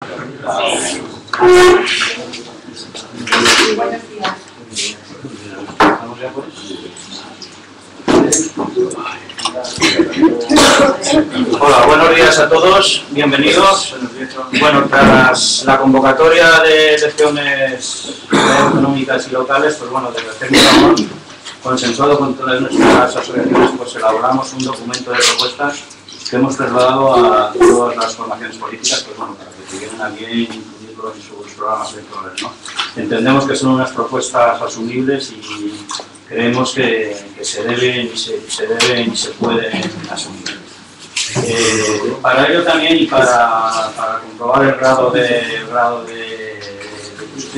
Hola, buenos días a todos, bienvenidos. Bueno, tras la convocatoria de elecciones autonómicas y locales, pues bueno, desde el Técnico Aragón, consensuado con todas nuestras asociaciones, pues elaboramos un documento de propuestas que hemos trasladado a todas las formaciones políticas, pues bueno, para que tuvieran a bien incluirlo en sus programas electorales, ¿no? Entendemos que son unas propuestas asumibles y creemos que se deben y se pueden asumir. Para ello también y para comprobar el grado de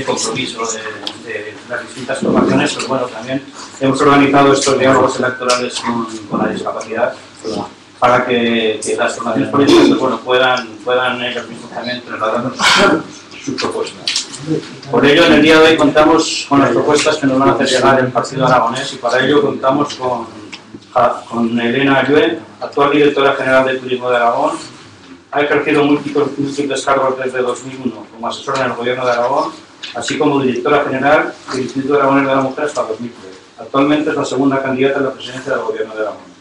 compromiso de las distintas formaciones, pues bueno, también hemos organizado estos diálogos electorales con la discapacidad, para que las formaciones políticas pues bueno, puedan ellos mismos también trasladar sus propuestas. Por ello, en el día de hoy contamos con las propuestas que nos van a hacer llegar el Partido Aragonés, y para ello contamos con Elena Ayue, actual directora general de Turismo de Aragón. Ha ejercido múltiples cargos desde 2001 como asesora en el Gobierno de Aragón, así como directora general del Instituto Aragonés de la Mujer hasta 2003. Actualmente es la segunda candidata a la presidencia del Gobierno de Aragón.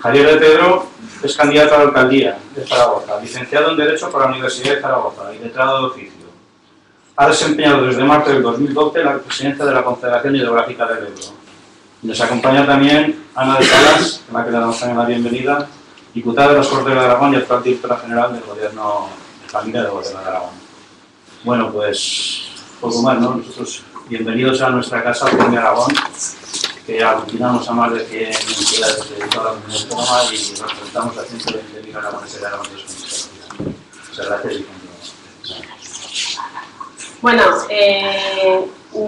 Javier de Pedro es candidato a la alcaldía de Zaragoza, licenciado en Derecho por la Universidad de Zaragoza y letrado de oficio. Ha desempeñado desde marzo del 2012 la presidencia de la Confederación Hidrográfica del Ebro. Nos acompaña también Ana de Salas, a la que le damos también la bienvenida, diputada de las Cortes de Aragón y actual directora general del Gobierno de Familia del Gobierno de Aragón. Bueno, pues poco más, ¿no? Nosotros bienvenidos a nuestra casa, Premio Aragón, que aglutinamos a más de 100 entidades de toda la comunidad autónoma y representamos a 120.000 aragoneses y aragoneses. Muchas gracias y continuamos. Bueno,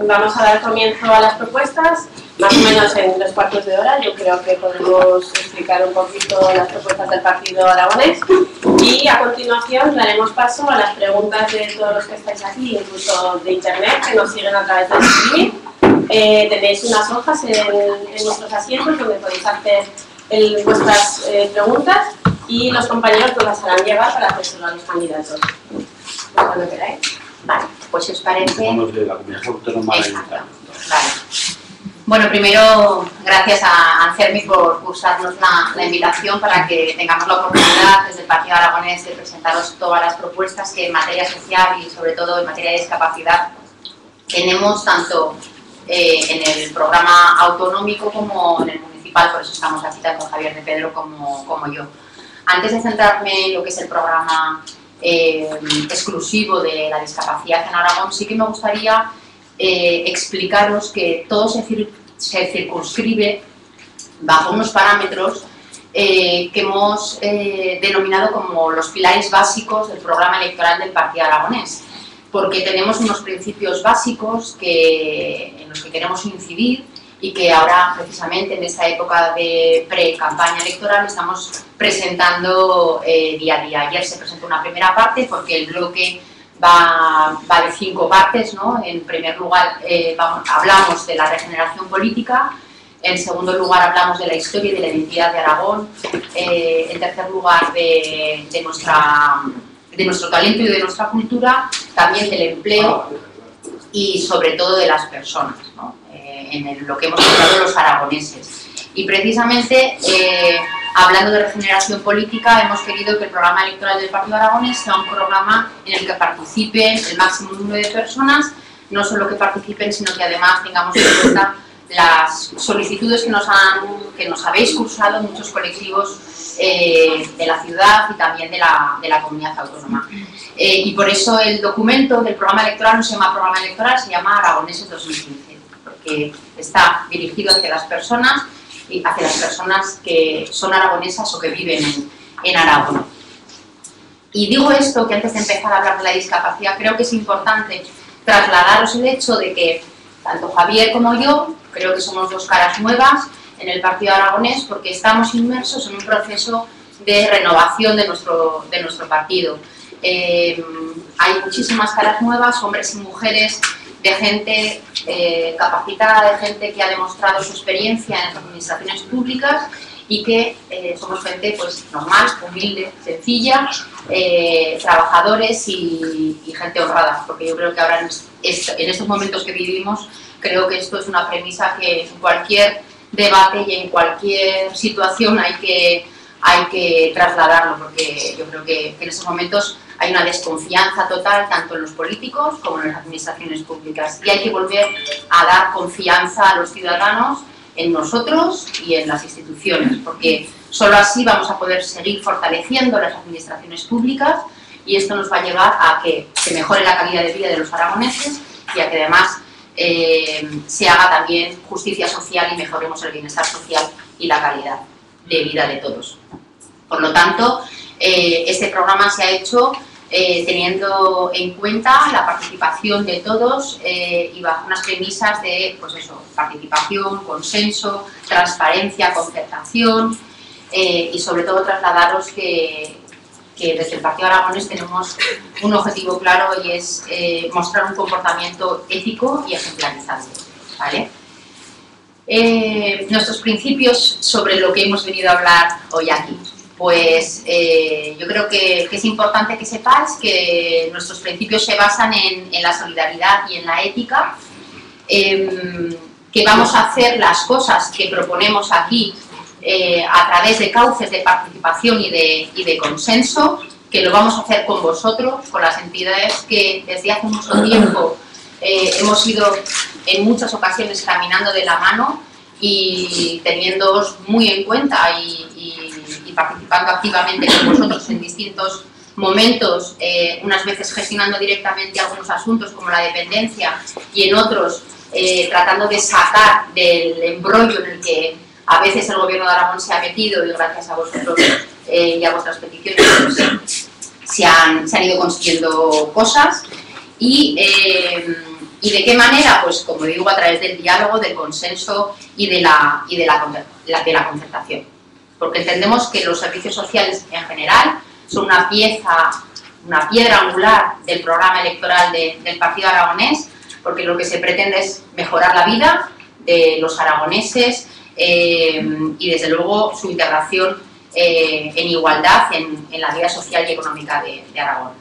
vamos a dar comienzo a las propuestas, más o menos en 3 cuartos de hora. Yo creo que podemos explicar un poquito las propuestas del Partido Aragonés y a continuación daremos paso a las preguntas de todos los que estáis aquí, incluso de internet, que nos siguen a través del streaming. Tenéis unas hojas en vuestros asientos donde podéis hacer vuestras preguntas y los compañeros nos las harán llevar para hacérselo a los candidatos. Cuando queráis. Vale, pues si os parece... Somos de la Comunidad Autónoma de Vale. Bueno, primero, gracias a Ancermi por cursarnos la invitación para que tengamos la oportunidad desde el Partido Aragonés de presentaros todas las propuestas que en materia social y sobre todo en materia de discapacidad tenemos tanto en el programa autonómico como en el municipal, por eso estamos aquí tanto Javier de Pedro como yo. Antes de centrarme en lo que es el programa exclusivo de la discapacidad en Aragón, sí que me gustaría explicaros que todo se circunscribe bajo unos parámetros que hemos denominado como los pilares básicos del programa electoral del Partido Aragonés, porque tenemos unos principios básicos en los que queremos incidir y que ahora, precisamente en esta época de pre-campaña electoral, estamos presentando día a día. Ayer se presentó una primera parte porque el bloque va de 5 partes, ¿no? En primer lugar, hablamos de la regeneración política. En segundo lugar, hablamos de la historia y de la identidad de Aragón. En tercer lugar, de nuestro talento y de nuestra cultura, también del empleo y sobre todo de las personas, ¿no? En lo que hemos hablado los aragoneses. Y precisamente, hablando de regeneración política, hemos querido que el programa electoral del Partido Aragonés sea un programa en el que participen el máximo número de personas, no solo que participen, sino que además tengamos en cuenta las solicitudes que nos habéis cursado muchos colectivos de la ciudad y también de la comunidad autónoma. Y por eso el documento del programa electoral no se llama programa electoral, se llama Aragoneses 2015, porque está dirigido hacia las personas que son aragonesas o que viven en Aragón. Y digo esto, que antes de empezar a hablar de la discapacidad, creo que es importante trasladaros el hecho de que tanto Javier como yo creo que somos 2 caras nuevas en el Partido Aragonés, porque estamos inmersos en un proceso de renovación de nuestro partido. Hay muchísimas caras nuevas, hombres y mujeres, de gente capacitada, de gente que ha demostrado su experiencia en las administraciones públicas y que somos gente pues normal, humilde, sencilla, trabajadores y gente honrada, porque yo creo que ahora en estos momentos que vivimos, creo que esto es una premisa que en cualquier debate y en cualquier situación hay que trasladarlo, porque yo creo que en estos momentos hay una desconfianza total tanto en los políticos como en las administraciones públicas, y hay que volver a dar confianza a los ciudadanos en nosotros y en las instituciones, porque solo así vamos a poder seguir fortaleciendo las administraciones públicas, y esto nos va a llevar a que se mejore la calidad de vida de los aragoneses y a que además se haga también justicia social y mejoremos el bienestar social y la calidad de vida de todos. Por lo tanto, este programa se ha hecho teniendo en cuenta la participación de todos y bajo unas premisas de pues eso, participación, consenso, transparencia, concertación y sobre todo trasladaros que desde el Partido Aragonés tenemos un objetivo claro, y es mostrar un comportamiento ético y ejemplarizante, ¿vale? Nuestros principios sobre lo que hemos venido a hablar hoy aquí. Pues yo creo que es importante que sepáis que nuestros principios se basan en la solidaridad y en la ética, que vamos a hacer las cosas que proponemos aquí a través de cauces de participación y de consenso, que lo vamos a hacer con vosotros, con las entidades que desde hace mucho tiempo hemos ido en muchas ocasiones caminando de la mano y teniéndoos muy en cuenta y participando activamente con vosotros en distintos momentos, unas veces gestionando directamente algunos asuntos como la dependencia y en otros tratando de sacar del embrollo en el que a veces el Gobierno de Aragón se ha metido, y gracias a vosotros y a vuestras peticiones pues, se han ido consiguiendo cosas. ¿Y de qué manera? Pues como digo, a través del diálogo, del consenso y de la concertación. Porque entendemos que los servicios sociales en general son una piedra angular del programa electoral del Partido Aragonés, porque lo que se pretende es mejorar la vida de los aragoneses y desde luego su integración en igualdad en la vida social y económica de Aragón.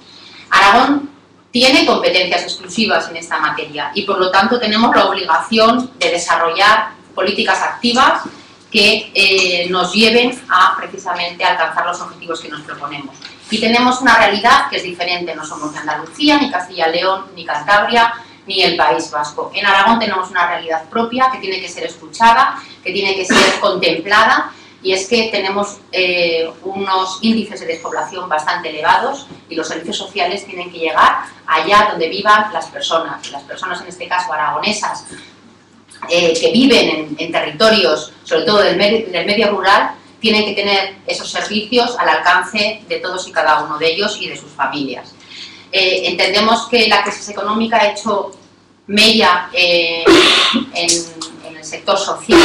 Aragón tiene competencias exclusivas en esta materia y por lo tanto tenemos la obligación de desarrollar políticas activas que nos lleven a precisamente alcanzar los objetivos que nos proponemos. Y tenemos una realidad que es diferente, no somos ni Andalucía, ni Castilla y León, ni Cantabria, ni el País Vasco. En Aragón tenemos una realidad propia que tiene que ser escuchada, que tiene que ser contemplada, y es que tenemos unos índices de despoblación bastante elevados y los servicios sociales tienen que llegar allá donde vivan las personas en este caso aragonesas, que viven en territorios, sobre todo del medio rural, tienen que tener esos servicios al alcance de todos y cada uno de ellos y de sus familias. Entendemos que la crisis económica ha hecho mella en el sector social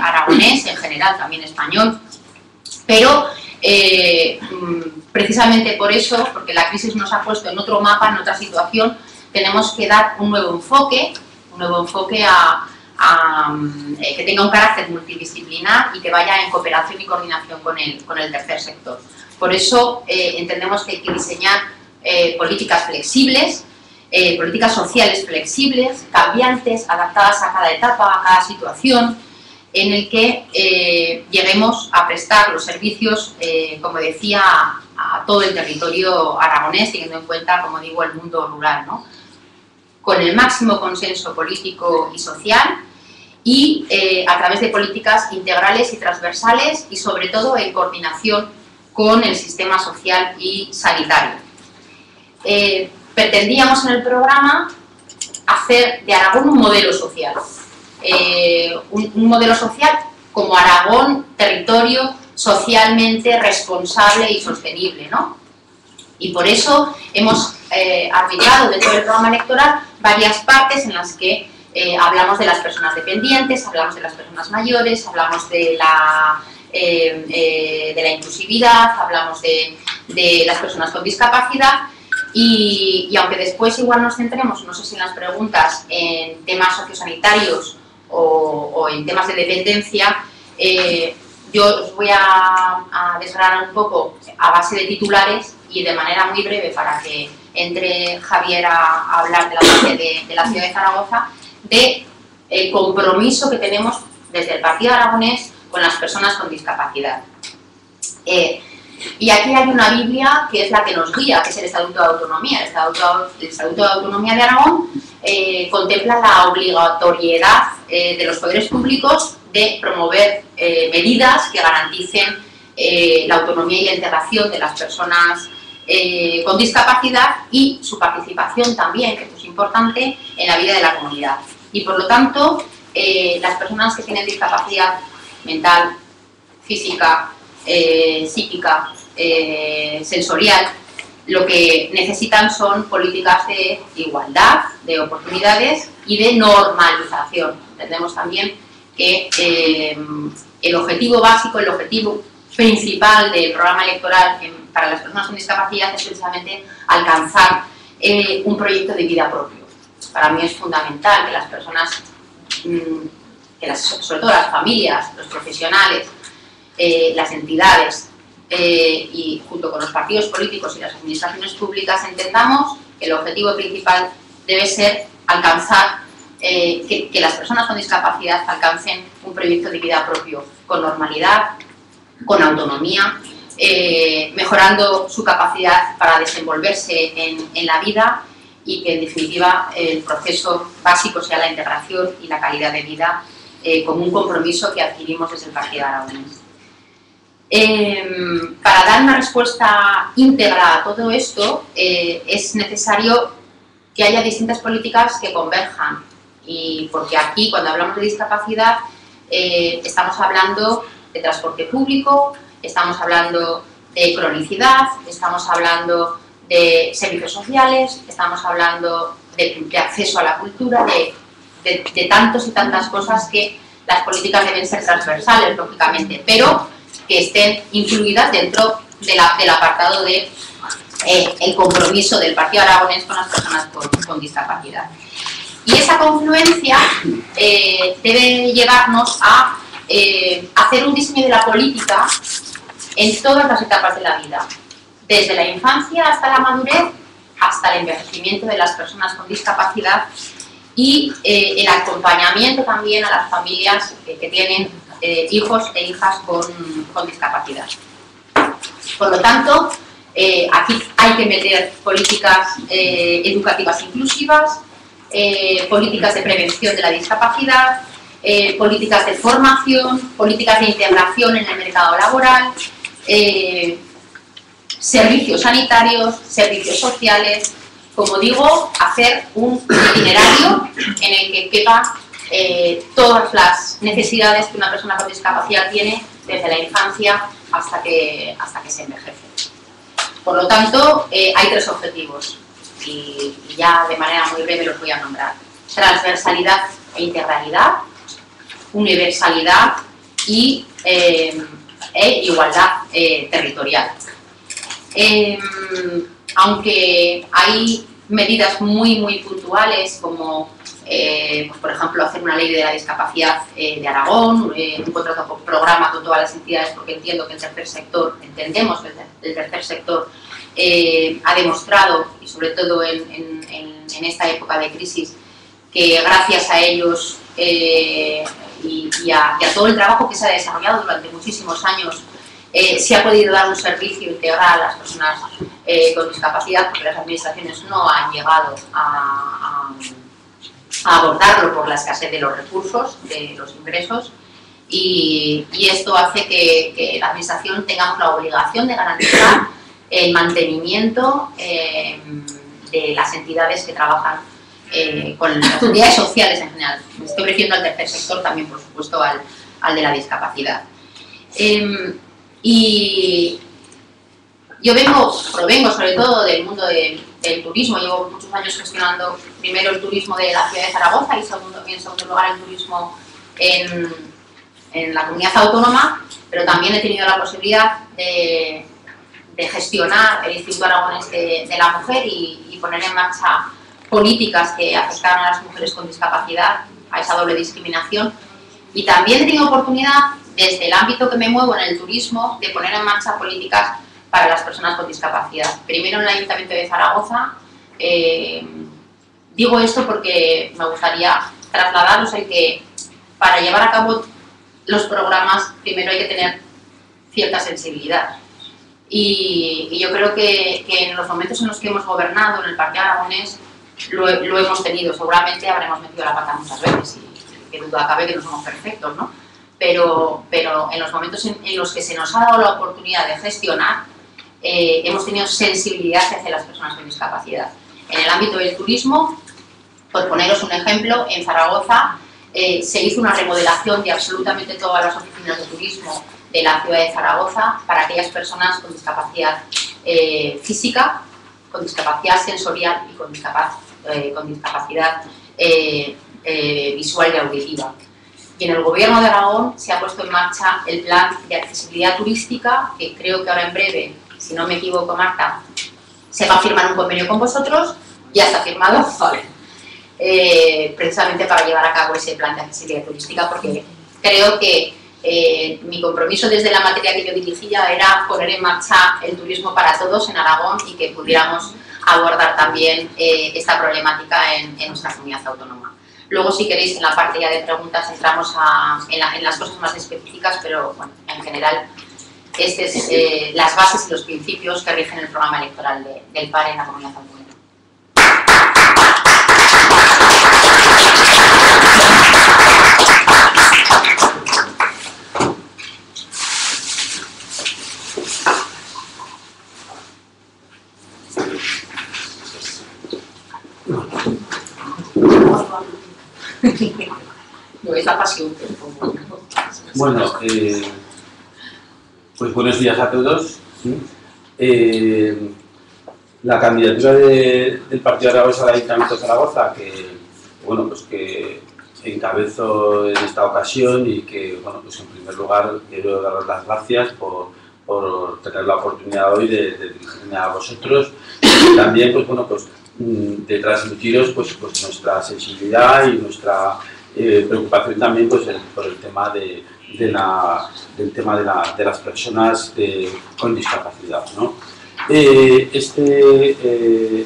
aragonés, en general también español, pero precisamente por eso, porque la crisis nos ha puesto en otro mapa, en otra situación, tenemos que dar un nuevo enfoque que tenga un carácter multidisciplinar y que vaya en cooperación y coordinación con el tercer sector. Por eso entendemos que hay que diseñar políticas flexibles, políticas sociales flexibles, cambiantes, adaptadas a cada etapa, a cada situación, en el que lleguemos a prestar los servicios, como decía, a todo el territorio aragonés, teniendo en cuenta, como digo, el mundo rural, ¿no? Con el máximo consenso político y social y a través de políticas integrales y transversales y sobre todo en coordinación con el sistema social y sanitario. Pretendíamos en el programa hacer de Aragón un modelo social, un modelo social como Aragón, territorio socialmente responsable y sostenible, ¿no? Y por eso hemos arbitrado dentro del programa electoral varias partes en las que hablamos de las personas dependientes, hablamos de las personas mayores, hablamos de la inclusividad, hablamos de las personas con discapacidad y aunque después igual nos centremos, no sé si en las preguntas, en temas sociosanitarios o en temas de dependencia, Yo os voy a desgranar un poco a base de titulares y de manera muy breve para que entre Javier a hablar de la parte de la ciudad de Zaragoza, de el compromiso que tenemos desde el Partido Aragonés con las personas con discapacidad. Y aquí hay una Biblia que es la que nos guía, que es el Estatuto de Autonomía. El Estatuto de Autonomía de Aragón contempla la obligatoriedad de los poderes públicos de promover medidas que garanticen la autonomía y la integración de las personas con discapacidad y su participación también, que esto es importante, en la vida de la comunidad. Y por lo tanto, las personas que tienen discapacidad mental, física, psíquica, sensorial, lo que necesitan son políticas de igualdad, de oportunidades y de normalización. Entendemos también que el objetivo básico, el objetivo principal del programa electoral para las personas con discapacidad es precisamente alcanzar un proyecto de vida propio. Para mí es fundamental que las personas, sobre todo las familias, los profesionales, las entidades y junto con los partidos políticos y las administraciones públicas entendamos que el objetivo principal debe ser alcanzar que las personas con discapacidad alcancen un proyecto de vida propio con normalidad, con autonomía, mejorando su capacidad para desenvolverse en la vida y que en definitiva el proceso básico sea la integración y la calidad de vida como un compromiso que adquirimos desde el Partido Aragonés. Para dar una respuesta íntegra a todo esto es necesario que haya distintas políticas que converjan, y porque aquí cuando hablamos de discapacidad estamos hablando de transporte público, estamos hablando de cronicidad, estamos hablando de servicios sociales, estamos hablando de acceso a la cultura, de tantos y tantas cosas que las políticas deben ser transversales, lógicamente, pero que estén incluidas dentro del apartado de el compromiso del Partido Aragonés con las personas con discapacidad. Y esa confluencia debe llevarnos a hacer un diseño de la política en todas las etapas de la vida, desde la infancia hasta la madurez, hasta el envejecimiento de las personas con discapacidad y el acompañamiento también a las familias que tienen hijos e hijas con discapacidad. Por lo tanto, aquí hay que meter políticas educativas inclusivas, políticas de prevención de la discapacidad, políticas de formación, políticas de integración en el mercado laboral, servicios sanitarios, servicios sociales, como digo, hacer un itinerario en el que quepan todas las necesidades que una persona con discapacidad tiene desde la infancia hasta que se envejece. Por lo tanto, hay tres objetivos y ya de manera muy breve los voy a nombrar: transversalidad e integralidad, universalidad y igualdad territorial. Aunque hay medidas muy puntuales como pues por ejemplo hacer una ley de la discapacidad de Aragón, un contrato por programa con todas las entidades, porque entiendo que el tercer sector, entendemos que el tercer sector ha demostrado, y sobre todo en esta época de crisis, que gracias a ellos y a todo el trabajo que se ha desarrollado durante muchísimos años se ha podido dar un servicio integral a las personas con discapacidad, porque las administraciones no han llegado a abordarlo por la escasez de los recursos, de los ingresos, y esto hace que la administración tengamos la obligación de garantizar el mantenimiento de las entidades que trabajan con las entidades sociales en general. Me estoy refiriendo al tercer sector, también por supuesto al de la discapacidad. Y yo provengo sobre todo del mundo del turismo. Llevo muchos años gestionando primero el turismo de la ciudad de Zaragoza y en segundo lugar el turismo en la comunidad autónoma, pero también he tenido la posibilidad de gestionar el Instituto Aragonés de la Mujer y poner en marcha políticas que afectaran a las mujeres con discapacidad, a esa doble discriminación. Y también he tenido oportunidad desde el ámbito que me muevo en el turismo, de poner en marcha políticas para las personas con discapacidad. Primero en el Ayuntamiento de Zaragoza. Digo esto porque me gustaría trasladaros el que para llevar a cabo los programas primero hay que tener cierta sensibilidad. Y yo creo que en los momentos en los que hemos gobernado en el Partido Aragonés lo hemos tenido. Seguramente habremos metido la pata muchas veces y que duda cabe que no somos perfectos, ¿no? Pero en los momentos en los que se nos ha dado la oportunidad de gestionar, hemos tenido sensibilidad hacia las personas con discapacidad. En el ámbito del turismo, por poneros un ejemplo, en Zaragoza se hizo una remodelación de absolutamente todas las oficinas de turismo de la ciudad de Zaragoza para aquellas personas con discapacidad física, con discapacidad sensorial y con discapacidad visual y auditiva. Y en el Gobierno de Aragón se ha puesto en marcha el plan de accesibilidad turística, que creo que ahora en breve, si no me equivoco, Marta, se va a firmar un convenio con vosotros, ya está firmado, vale. Precisamente para llevar a cabo ese plan de accesibilidad turística, porque creo que mi compromiso desde la materia que yo dirigía era poner en marcha el turismo para todos en Aragón y que pudiéramos abordar también esta problemática en nuestra comunidad autónoma. Luego, si queréis, en la parte ya de preguntas entramos en las cosas más específicas, pero bueno, en general, estas es las bases y los principios que rigen el programa electoral del PAR en la comunidad autónoma. No es la pasión. Bueno, pues buenos días a todos. La candidatura del Partido Aragonés al Ayuntamiento de Zaragoza, que encabezo en esta ocasión y que, bueno, pues en primer lugar quiero daros las gracias por tener la oportunidad hoy de dirigirme a vosotros y también, pues bueno, pues de transmitiros pues nuestra sensibilidad y nuestra preocupación también pues por el tema de las personas con discapacidad, ¿no?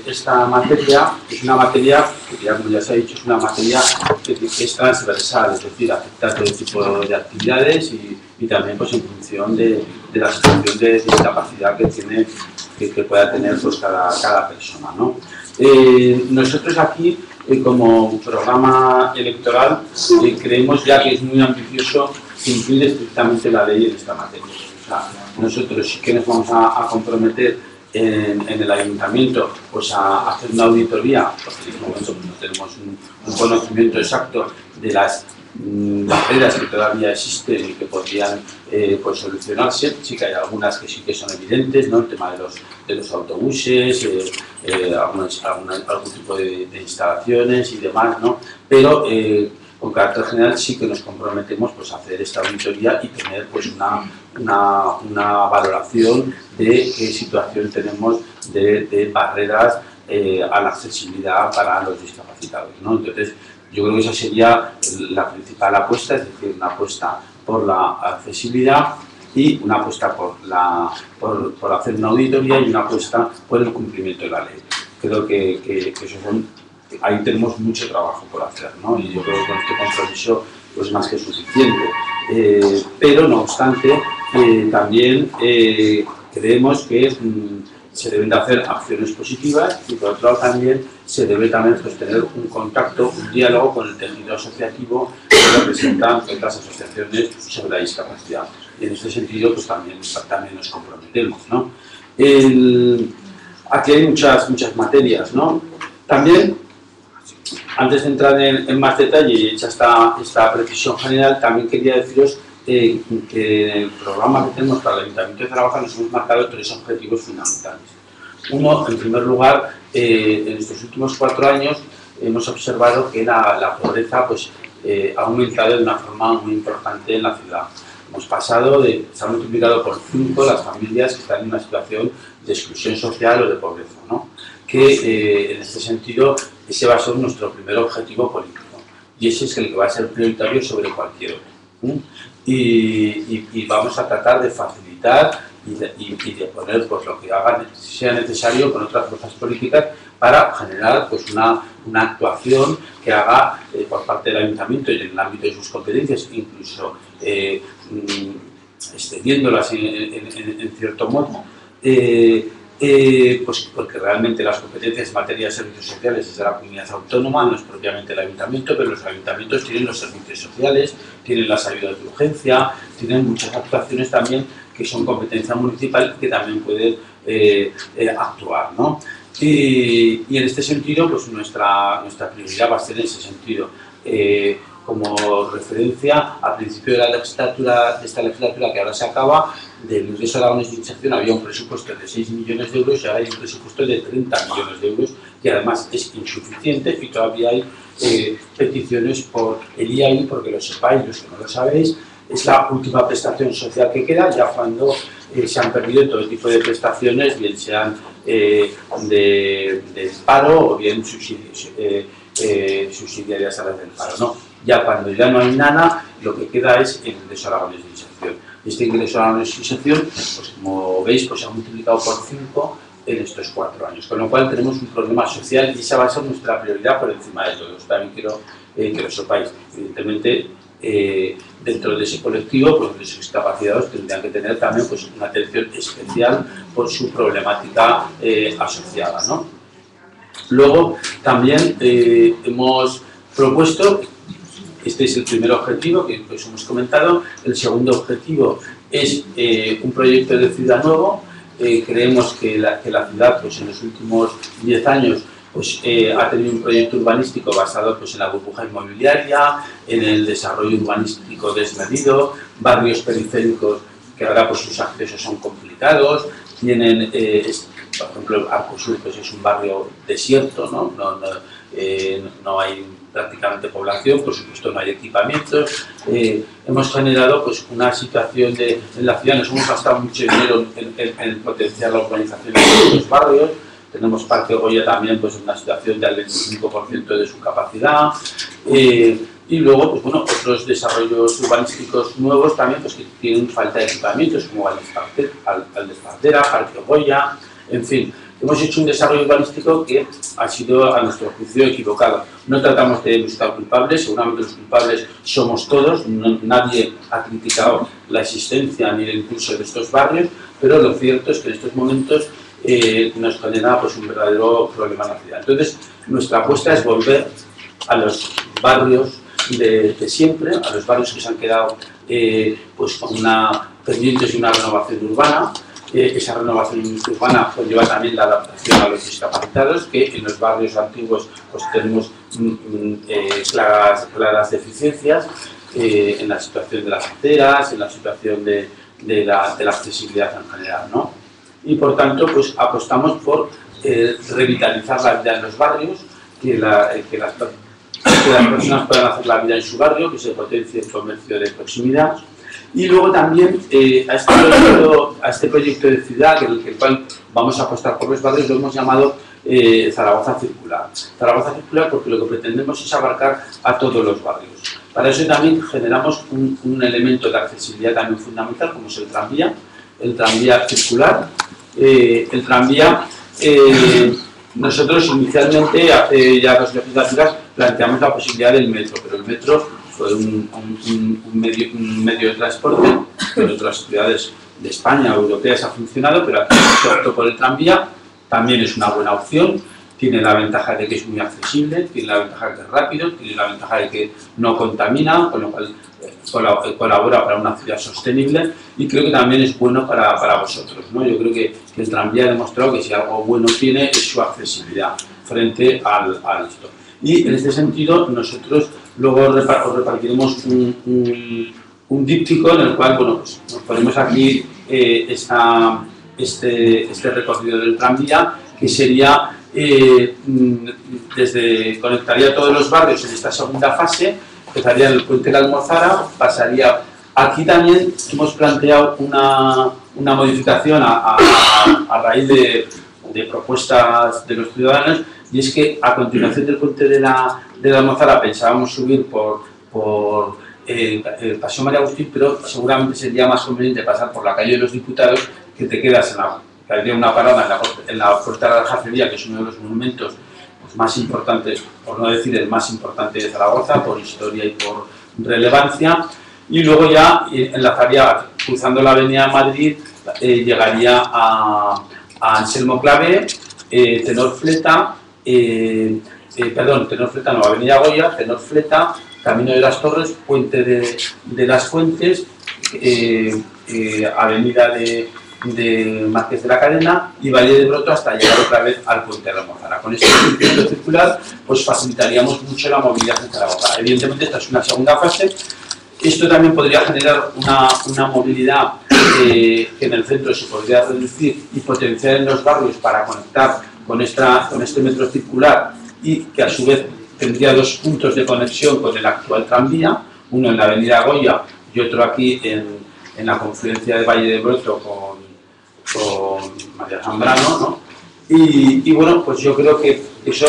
Esta materia es una materia que, como ya se ha dicho, es una materia que es transversal, es decir, afecta a todo tipo de actividades y también pues en función de la situación de discapacidad que pueda tener pues cada persona, ¿no? Nosotros aquí, como programa electoral, creemos ya que es muy ambicioso cumplir estrictamente la ley en esta materia. O sea, nosotros sí que nos vamos a comprometer en el ayuntamiento pues a hacer una auditoría, porque en este momento pues, no tenemos un conocimiento exacto de las barreras que todavía existen y que podrían pues solucionarse. Sí que hay algunas que sí que son evidentes, ¿no? El tema de los autobuses, algún tipo de instalaciones y demás, ¿no? Pero con carácter general sí que nos comprometemos pues a hacer esta auditoría y tener pues una valoración de qué situación tenemos de barreras a la accesibilidad para los discapacitados, ¿no? Entonces, yo creo que esa sería la principal apuesta, es decir, una apuesta por la accesibilidad y una apuesta por hacer una auditoría y una apuesta por el cumplimiento de la ley. Creo que ahí tenemos mucho trabajo por hacer, ¿no? Y yo creo que con este compromiso pues más que suficiente. Pero, no obstante, también creemos que se deben de hacer acciones positivas y por otro lado también se debe también pues, tener un contacto, un diálogo con el tejido asociativo que representan otras asociaciones sobre la discapacidad. Y en este sentido pues también nos comprometemos, ¿no? Aquí hay muchas materias, ¿no? También, antes de entrar en más detalle y hecha esta precisión general, también quería deciros que en el programa que tenemos para el Ayuntamiento de Zaragoza nos hemos marcado 3 objetivos fundamentales. Uno, en primer lugar, en estos últimos 4 años hemos observado que la pobreza pues, ha aumentado de una forma muy importante en la ciudad. Se han multiplicado por 5 las familias que están en una situación de exclusión social o de pobreza, ¿no? Que en este sentido ese va a ser nuestro primer objetivo político y ese es el que va a ser prioritario sobre cualquier otro. y vamos a tratar de facilitar y de poner pues, lo que sea necesario con otras fuerzas políticas para generar pues, una actuación que haga por parte del Ayuntamiento y en el ámbito de sus competencias, incluso extendiéndolas en cierto modo, pues porque realmente las competencias en materia de servicios sociales es de la comunidad autónoma, no es propiamente el ayuntamiento, pero los ayuntamientos tienen los servicios sociales, tienen las ayudas de urgencia, tienen muchas actuaciones también que son competencia municipal que también pueden actuar, ¿no? Y en este sentido, pues nuestra prioridad va a ser en ese sentido. Como referencia, al principio de esta legislatura que ahora se acaba, del ingreso de Aragonés de Inserción había un presupuesto de 6 millones de euros y ahora hay un presupuesto de 30 millones de euros y además es insuficiente y todavía hay peticiones por el IAI, porque lo sepáis, los que no lo sabéis, es la última prestación social que queda, ya cuando se han perdido todo tipo de prestaciones, bien sean del paro o bien subsidiarias a las del paro, ¿no? Ya cuando ya no hay nada, lo que queda es el ingreso a Aragonés de Inserción. Este ingreso a Aragonés de Inserción, pues como veis, pues se ha multiplicado por 5 en estos 4 años, con lo cual tenemos un problema social y esa va a ser nuestra prioridad por encima de todo. También quiero que lo sepáis. Evidentemente, dentro de ese colectivo, pues los discapacitados tendrían que tener también pues, una atención especial por su problemática asociada, ¿no? Luego, también hemos propuesto, este es el primer objetivo que pues, hemos comentado, el segundo objetivo es un proyecto de ciudad nuevo. Creemos que la ciudad pues, en los últimos 10 años pues, ha tenido un proyecto urbanístico basado pues, en la burbuja inmobiliaria, en el desarrollo urbanístico desmedido, barrios periféricos que ahora pues, sus accesos son complicados, tienen, por ejemplo, Arcosur pues, es un barrio desierto, ¿no? No hay prácticamente población, por supuesto no hay equipamientos. Hemos generado pues, una situación en la ciudad, nos hemos gastado mucho dinero en potenciar la urbanización de los barrios. Tenemos Parque Goya también pues, en una situación del 25% de su capacidad. Y luego, pues, bueno, otros desarrollos urbanísticos nuevos también pues, que tienen falta de equipamientos, como Valdespartera, Parque Goya, en fin. Hemos hecho un desarrollo urbanístico que ha sido, a nuestro juicio, equivocado. No tratamos de buscar culpables, seguramente los culpables somos todos, nadie ha criticado la existencia ni el impulso de estos barrios, pero lo cierto es que en estos momentos nos genera pues, un verdadero problema en la ciudad. Entonces, nuestra apuesta es volver a los barrios de siempre, a los barrios que se han quedado pues, con pendientes de una renovación urbana. Esa renovación urbana conlleva también la adaptación a los discapacitados, que en los barrios antiguos pues, tenemos claras deficiencias en la situación de las aceras, en la situación de la accesibilidad en general, ¿no? Y por tanto pues, apostamos por revitalizar la vida en los barrios, que las personas puedan hacer la vida en su barrio, que se potencie el comercio de proximidad. Y luego también a este proyecto de ciudad, en el cual vamos a apostar por los barrios, lo hemos llamado Zaragoza Circular. Zaragoza Circular porque lo que pretendemos es abarcar a todos los barrios. Para eso también generamos un elemento de accesibilidad también fundamental, como es el tranvía circular. El tranvía, nosotros inicialmente, hace ya 2 legislaturas, planteamos la posibilidad del metro, pero el metro fue un medio de transporte que en otras ciudades de España o europeas ha funcionado, pero aquí se optó por el tranvía. También es una buena opción, tiene la ventaja de que es muy accesible, tiene la ventaja de que es rápido, tiene la ventaja de que no contamina, con lo cual colabora para una ciudad sostenible y creo que también es bueno para vosotros, ¿no? Yo creo que el tranvía ha demostrado que si algo bueno tiene es su accesibilidad frente al esto. Y en este sentido nosotros luego os repartiremos un díptico en el cual bueno, pues, nos ponemos aquí este recorrido del tranvía, que sería conectaría todos los barrios en esta segunda fase, empezaría en el puente de la Almozara, pasaría. Aquí también hemos planteado una modificación a raíz de propuestas de los ciudadanos, y es que a continuación del puente de la Almozara pensábamos subir por Paseo María Agustín, pero seguramente sería más conveniente pasar por la calle de los Diputados, que te quedas que habría una parada en la Puerta de la Aljafería, que es uno de los monumentos pues, más importantes, por no decir el más importante de Zaragoza, por historia y por relevancia, y luego ya enlazaría, cruzando la Avenida Madrid, llegaría a Anselmo Clavé, Tenor Fleta, Tenor Fleta no, Avenida Goya, Tenor Fleta, Camino de las Torres, Puente de las Fuentes, Avenida de Márquez de la Cadena y Valle de Broto hasta llegar otra vez al Puente de la Almozara. Con este circuito circular pues facilitaríamos mucho la movilidad en Zaragoza. Evidentemente esta es una segunda fase. Esto también podría generar una movilidad que en el centro se podría reducir y potenciar en los barrios para conectar con este metro circular y que a su vez tendría dos puntos de conexión con el actual tranvía, uno en la Avenida Goya y otro aquí en la confluencia de Valle de Broto con María Zambrano, ¿no? Y bueno, pues yo creo que eso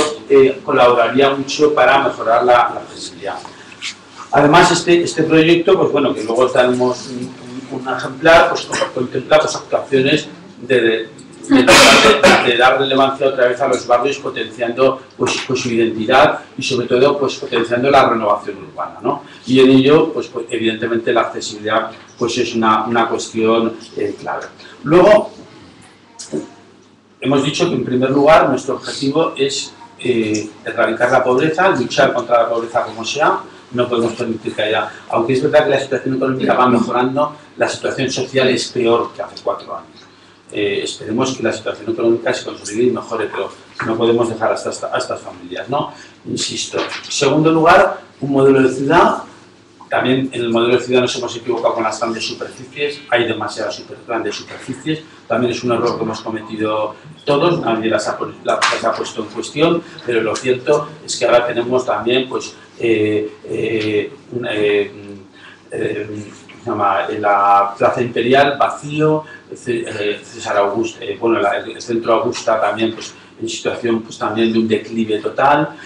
colaboraría mucho para mejorar la accesibilidad. Además, este proyecto, pues bueno, que luego tenemos un ejemplar, pues contempla pues, actuaciones de dar relevancia otra vez a los barrios, potenciando pues su identidad y sobre todo pues potenciando la renovación urbana, ¿no? Y en ello, pues evidentemente la accesibilidad pues es una cuestión clave. Luego, hemos dicho que en primer lugar nuestro objetivo es erradicar la pobreza, luchar contra la pobreza como sea. No podemos permitir que haya, aunque es verdad que la situación económica va mejorando, la situación social es peor que hace 4 años. Esperemos que la situación económica se consolide y mejore, pero no podemos dejar a estas familias, ¿no? Insisto. En segundo lugar, un modelo de ciudad. También en el modelo de ciudad nos hemos equivocado con las grandes superficies, hay demasiadas grandes superficies, también es un error que hemos cometido todos, nadie las ha puesto en cuestión, pero lo cierto es que ahora tenemos también pues, la Plaza Imperial vacío, César Augusto, bueno, el Centro Augusta también pues, en situación pues, también de un declive total.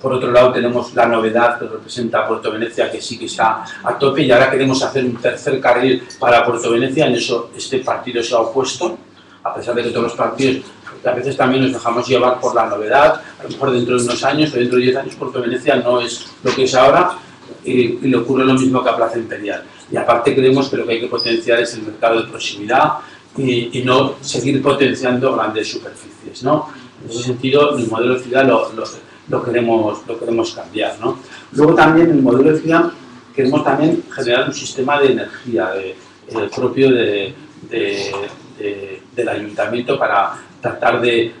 Por otro lado tenemos la novedad que representa Puerto Venecia, que sí que está a tope, y ahora queremos hacer un tercer carril para Puerto Venecia. En eso este partido se ha opuesto, a pesar de que todos los partidos, porque a veces también nos dejamos llevar por la novedad, a lo mejor dentro de unos años o dentro de 10 años Puerto Venecia no es lo que es ahora, y le ocurre lo mismo que a Plaza Imperial. Y aparte creemos que lo que hay que potenciar es el mercado de proximidad y no seguir potenciando grandes superficies, ¿no? En ese sentido, el modelo de ciudad lo queremos cambiar, ¿no? Luego también en el modelo de ciudad queremos también generar un sistema de energía propio del ayuntamiento para tratar de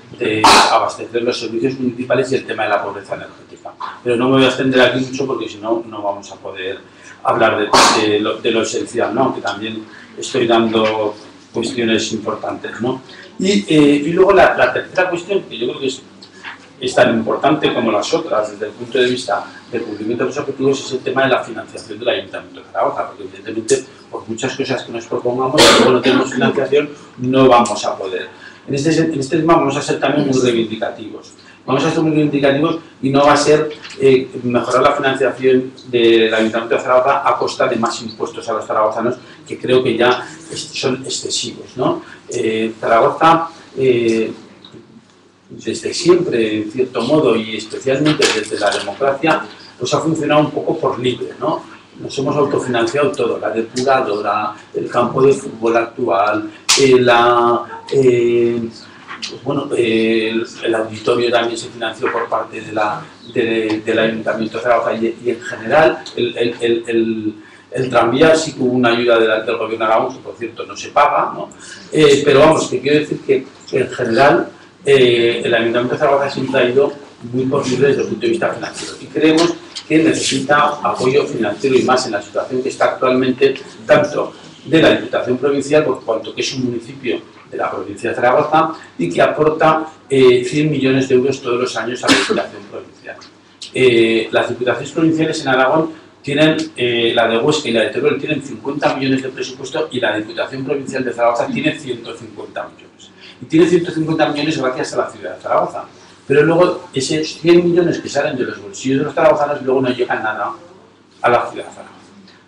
abastecer los servicios municipales y el tema de la pobreza energética. Pero no me voy a extender aquí mucho porque si no, no vamos a poder hablar de lo esencial, ¿no? Que también estoy dando cuestiones importantes, ¿no? Y luego la tercera cuestión, que yo creo que es tan importante como las otras desde el punto de vista del cumplimiento de los objetivos, es el tema de la financiación del Ayuntamiento de Zaragoza, porque evidentemente por muchas cosas que nos propongamos, si luego no tenemos financiación, no vamos a poder. En este tema vamos a ser también muy reivindicativos. Vamos a ser muy reivindicativos y no va a ser mejorar la financiación del Ayuntamiento de Zaragoza a costa de más impuestos a los zaragozanos, que creo que ya son excesivos, ¿no? Zaragoza, desde siempre, en cierto modo, y especialmente desde la democracia, pues ha funcionado un poco por libre, ¿no? Nos hemos autofinanciado todo, la depuradora, el campo de fútbol actual, el auditorio también se financió por parte del Ayuntamiento de Zaragoza y en general el tranvía sí que hubo una ayuda del gobierno de Aragón, que por cierto no se paga, ¿no? Pero vamos, que quiero decir que en general el Ayuntamiento de Zaragoza siempre ha ido muy por libre desde el punto de vista financiero y creemos que necesita apoyo financiero y más en la situación que está actualmente tanto de la Diputación Provincial por cuanto que es un municipio de la provincia de Zaragoza y que aporta 100 millones de euros todos los años a la Diputación Provincial. Las Diputaciones Provinciales en Aragón tienen, la de Huesca y la de Teruel tienen 50 millones de presupuesto y la Diputación Provincial de Zaragoza tiene 150 millones. Y tiene 150 millones gracias a la ciudad de Zaragoza. Pero luego esos 100 millones que salen de los bolsillos de los zaragozanos luego no llegan nada a la ciudad de Zaragoza.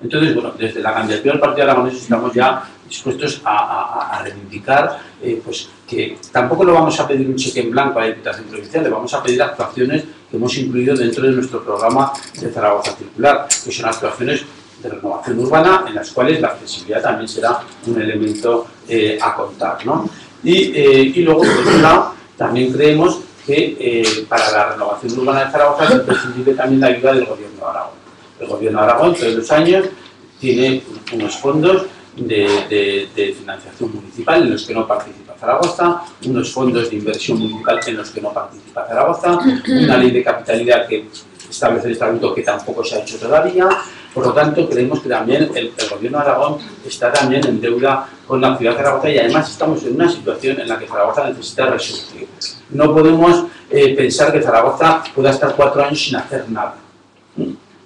Entonces, bueno, desde la candidatura del Partido Aragonés estamos ya dispuestos a reivindicar pues que tampoco le vamos a pedir un cheque en blanco a la Diputación Provincial, le vamos a pedir actuaciones que hemos incluido dentro de nuestro programa de Zaragoza Circular, que son actuaciones de renovación urbana en las cuales la accesibilidad también será un elemento a contar, ¿no? Y luego, por otro lado, también creemos que para la renovación urbana de Zaragoza es imprescindible también la ayuda del Gobierno de Aragón. El Gobierno de Aragón todos los años tiene unos fondos de financiación municipal en los que no participa Zaragoza, unos fondos de inversión municipal en los que no participa Zaragoza, una ley de capitalidad que establece el estatuto que tampoco se ha hecho todavía. Por lo tanto, creemos que también el Gobierno de Aragón está también en deuda con la ciudad de Zaragoza y además estamos en una situación en la que Zaragoza necesita resurgir. No podemos pensar que Zaragoza pueda estar 4 años sin hacer nada.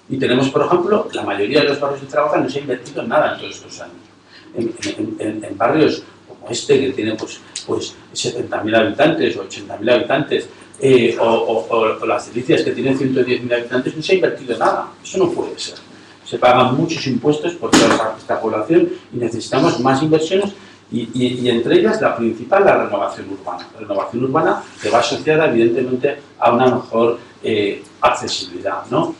Y tenemos, por ejemplo, la mayoría de los barrios de Zaragoza no se ha invertido en nada en todos estos años. En barrios como este, que tiene pues 70.000 habitantes o 80.000 habitantes, o las Delicias, que tienen 110.000 habitantes, no se ha invertido nada. Eso no puede ser. Se pagan muchos impuestos por toda esta población y necesitamos más inversiones y entre ellas la principal, la renovación urbana. La renovación urbana que va asociada evidentemente a una mejor accesibilidad, ¿no?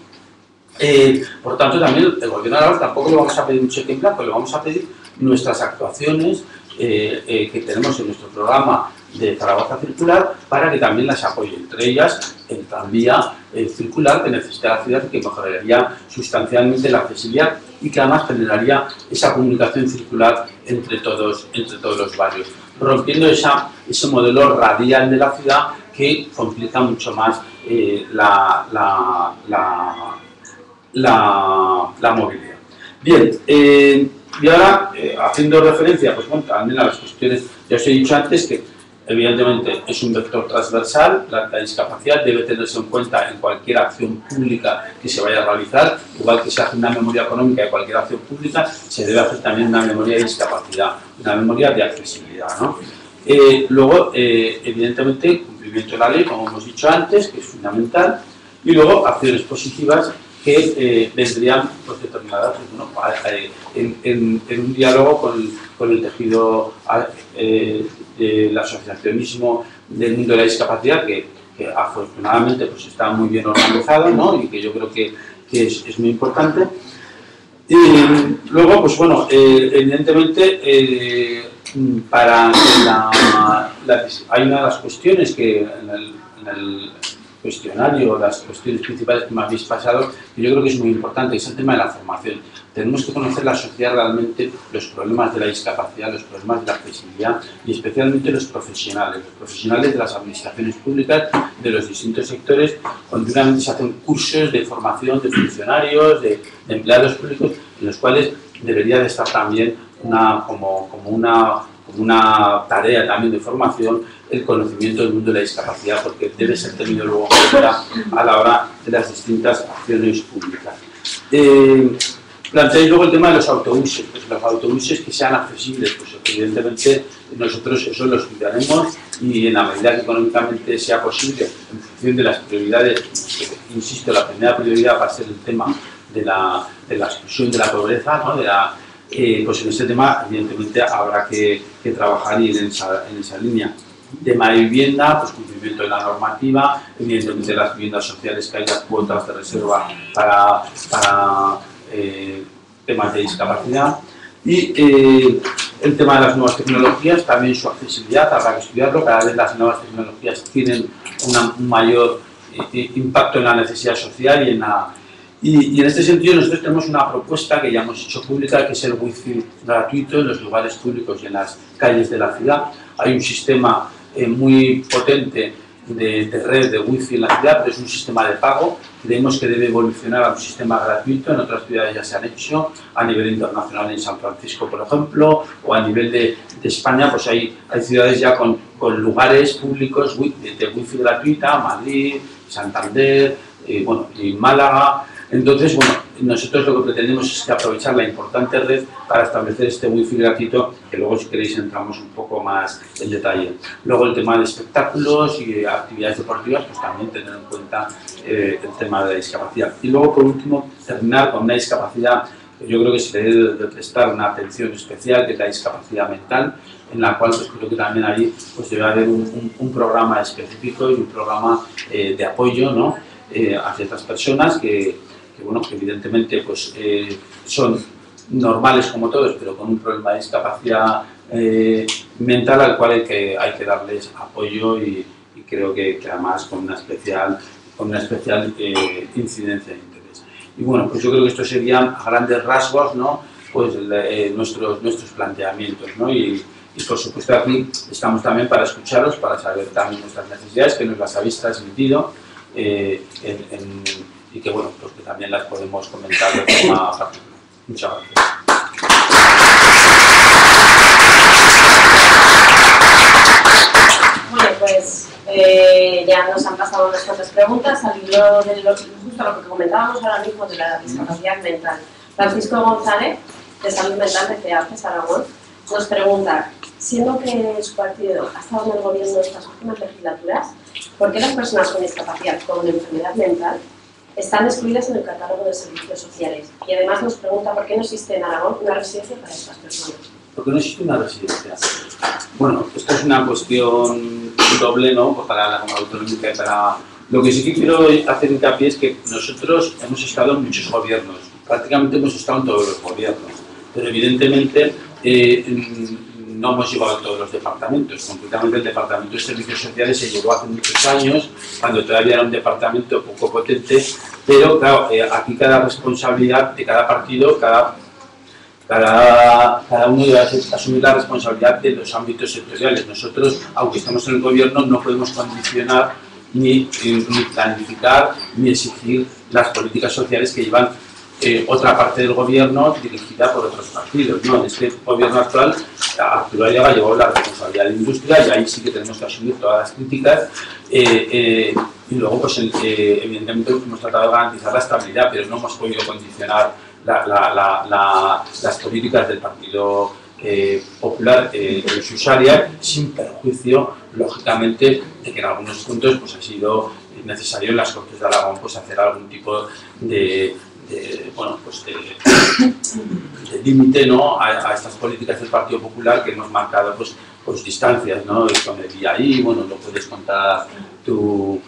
Por tanto, también el Gobierno de Aragón tampoco le vamos a pedir un cheque en blanco, le vamos a pedir nuestras actuaciones que tenemos en nuestro programa de Zaragoza Circular para que también las apoye, entre ellas el tranvía circular que necesita la ciudad y que mejoraría sustancialmente la accesibilidad y que además generaría esa comunicación circular entre todos los barrios, rompiendo ese modelo radial de la ciudad que complica mucho más la movilidad. Bien, y ahora, haciendo referencia pues, bueno, también a las cuestiones, ya os he dicho antes que evidentemente es un vector transversal, la discapacidad debe tenerse en cuenta en cualquier acción pública que se vaya a realizar, igual que se hace una memoria económica de cualquier acción pública, se debe hacer también una memoria de discapacidad, una memoria de accesibilidad, ¿no? Luego, evidentemente, cumplimiento de la ley, como hemos dicho antes, que es fundamental, y luego acciones positivas que vendrían pues, determinadas pues, bueno, en un diálogo con el tejido del asociacionismo del mundo de la discapacidad, que afortunadamente pues, está muy bien organizado, ¿no? Y que yo creo que es muy importante. Y luego, pues bueno, evidentemente, para hay una de las cuestiones que en el cuestionario, las cuestiones principales que me habéis pasado, que yo creo que es muy importante, es el tema de la formación. Tenemos que conocer la sociedad realmente, los problemas de la discapacidad, los problemas de la accesibilidad y especialmente los profesionales de las administraciones públicas, de los distintos sectores. Continuamente se hacen cursos de formación de funcionarios, de empleados públicos, en los cuales debería de estar también como una tarea también de formación el conocimiento del mundo de la discapacidad, porque debe ser tenido luego en cuenta a la hora de las distintas acciones públicas. Planteáis luego el tema de los autobuses, pues los autobuses que sean accesibles, pues evidentemente nosotros eso lo estudiaremos y en la medida que económicamente sea posible, en función de las prioridades, insisto, la primera prioridad va a ser el tema de la exclusión de la pobreza, ¿no? Pues en este tema evidentemente habrá que trabajar y ir en esa línea. Tema de vivienda, pues cumplimiento de la normativa, evidentemente las viviendas sociales que haya cuotas de reserva para temas de discapacidad y el tema de las nuevas tecnologías, también su accesibilidad, habrá que estudiarlo, cada vez las nuevas tecnologías tienen un mayor impacto en la necesidad social y en este sentido nosotros tenemos una propuesta que ya hemos hecho pública, que es el wifi gratuito en los lugares públicos y en las calles de la ciudad. Hay un sistema muy potente de red de wifi en la ciudad, pero es un sistema de pago. Creemos que debe evolucionar a un sistema gratuito, en otras ciudades ya se han hecho, a nivel internacional en San Francisco, por ejemplo, o a nivel de España, pues hay ciudades ya con lugares públicos de wifi gratuita, Madrid, Santander, bueno, y Málaga, Entonces, bueno, nosotros lo que pretendemos es que aprovechar la importante red para establecer este wifi gratuito, que luego si queréis entramos un poco más en detalle. Luego el tema de espectáculos y actividades deportivas, pues también tener en cuenta el tema de la discapacidad. Y luego, por último, terminar con una discapacidad que yo creo que se le debe de prestar una atención especial, que es la discapacidad mental, en la cual pues creo que también ahí pues debe haber un programa específico y un programa de apoyo, ¿no? A ciertas personas que bueno, que evidentemente pues, son normales como todos, pero con un problema de discapacidad mental al cual hay que darles apoyo y creo que además con una especial incidencia de interés. Y bueno, pues yo creo que estos serían a grandes rasgos, ¿no? Pues nuestros planteamientos, ¿no? Y por supuesto aquí estamos también para escucharos, para saber también nuestras necesidades, que nos las habéis transmitido y que bueno, pues que también las podemos comentar de forma particular. Muchas gracias. Bueno, pues ya nos han pasado unas cuantas preguntas al hilo de justo lo que comentábamos ahora mismo de la discapacidad mental. Francisco González, de Salud Mental de CEAFES Aragón, nos pregunta, siendo que su partido ha estado en el gobierno de estas últimas legislaturas, ¿por qué las personas con discapacidad con enfermedad mental están excluidas en el catálogo de servicios sociales? Y además nos pregunta por qué no existe en Aragón una residencia para estas personas. ¿Por qué no existe una residencia? Bueno, esto es una cuestión doble, ¿no? Para la autonómica y para... Lo que sí que quiero hacer hincapié es que nosotros hemos estado en muchos gobiernos, prácticamente hemos estado en todos los gobiernos, pero evidentemente no hemos llevado a todos los departamentos. Concretamente el Departamento de Servicios Sociales se llevó hace muchos años, cuando todavía era un departamento poco potente, pero claro, aquí cada responsabilidad de cada partido, cada uno debe asumir la responsabilidad de los ámbitos sectoriales. Nosotros, aunque estemos en el gobierno, no podemos condicionar ni planificar ni exigir las políticas sociales que llevan otra parte del gobierno dirigida por otros partidos, ¿no? En este gobierno actual ha llevado la responsabilidad de la industria y ahí sí que tenemos que asumir todas las críticas y luego pues evidentemente hemos tratado de garantizar la estabilidad, pero no hemos podido condicionar las políticas del Partido Popular en sus áreas, sin perjuicio, lógicamente, de que en algunos puntos pues, ha sido necesario en las Cortes de Aragón pues, hacer algún tipo de límite, ¿no? a estas políticas del Partido Popular que hemos marcado pues distancias, ¿no? Con el IAI, bueno, lo puedes contar tú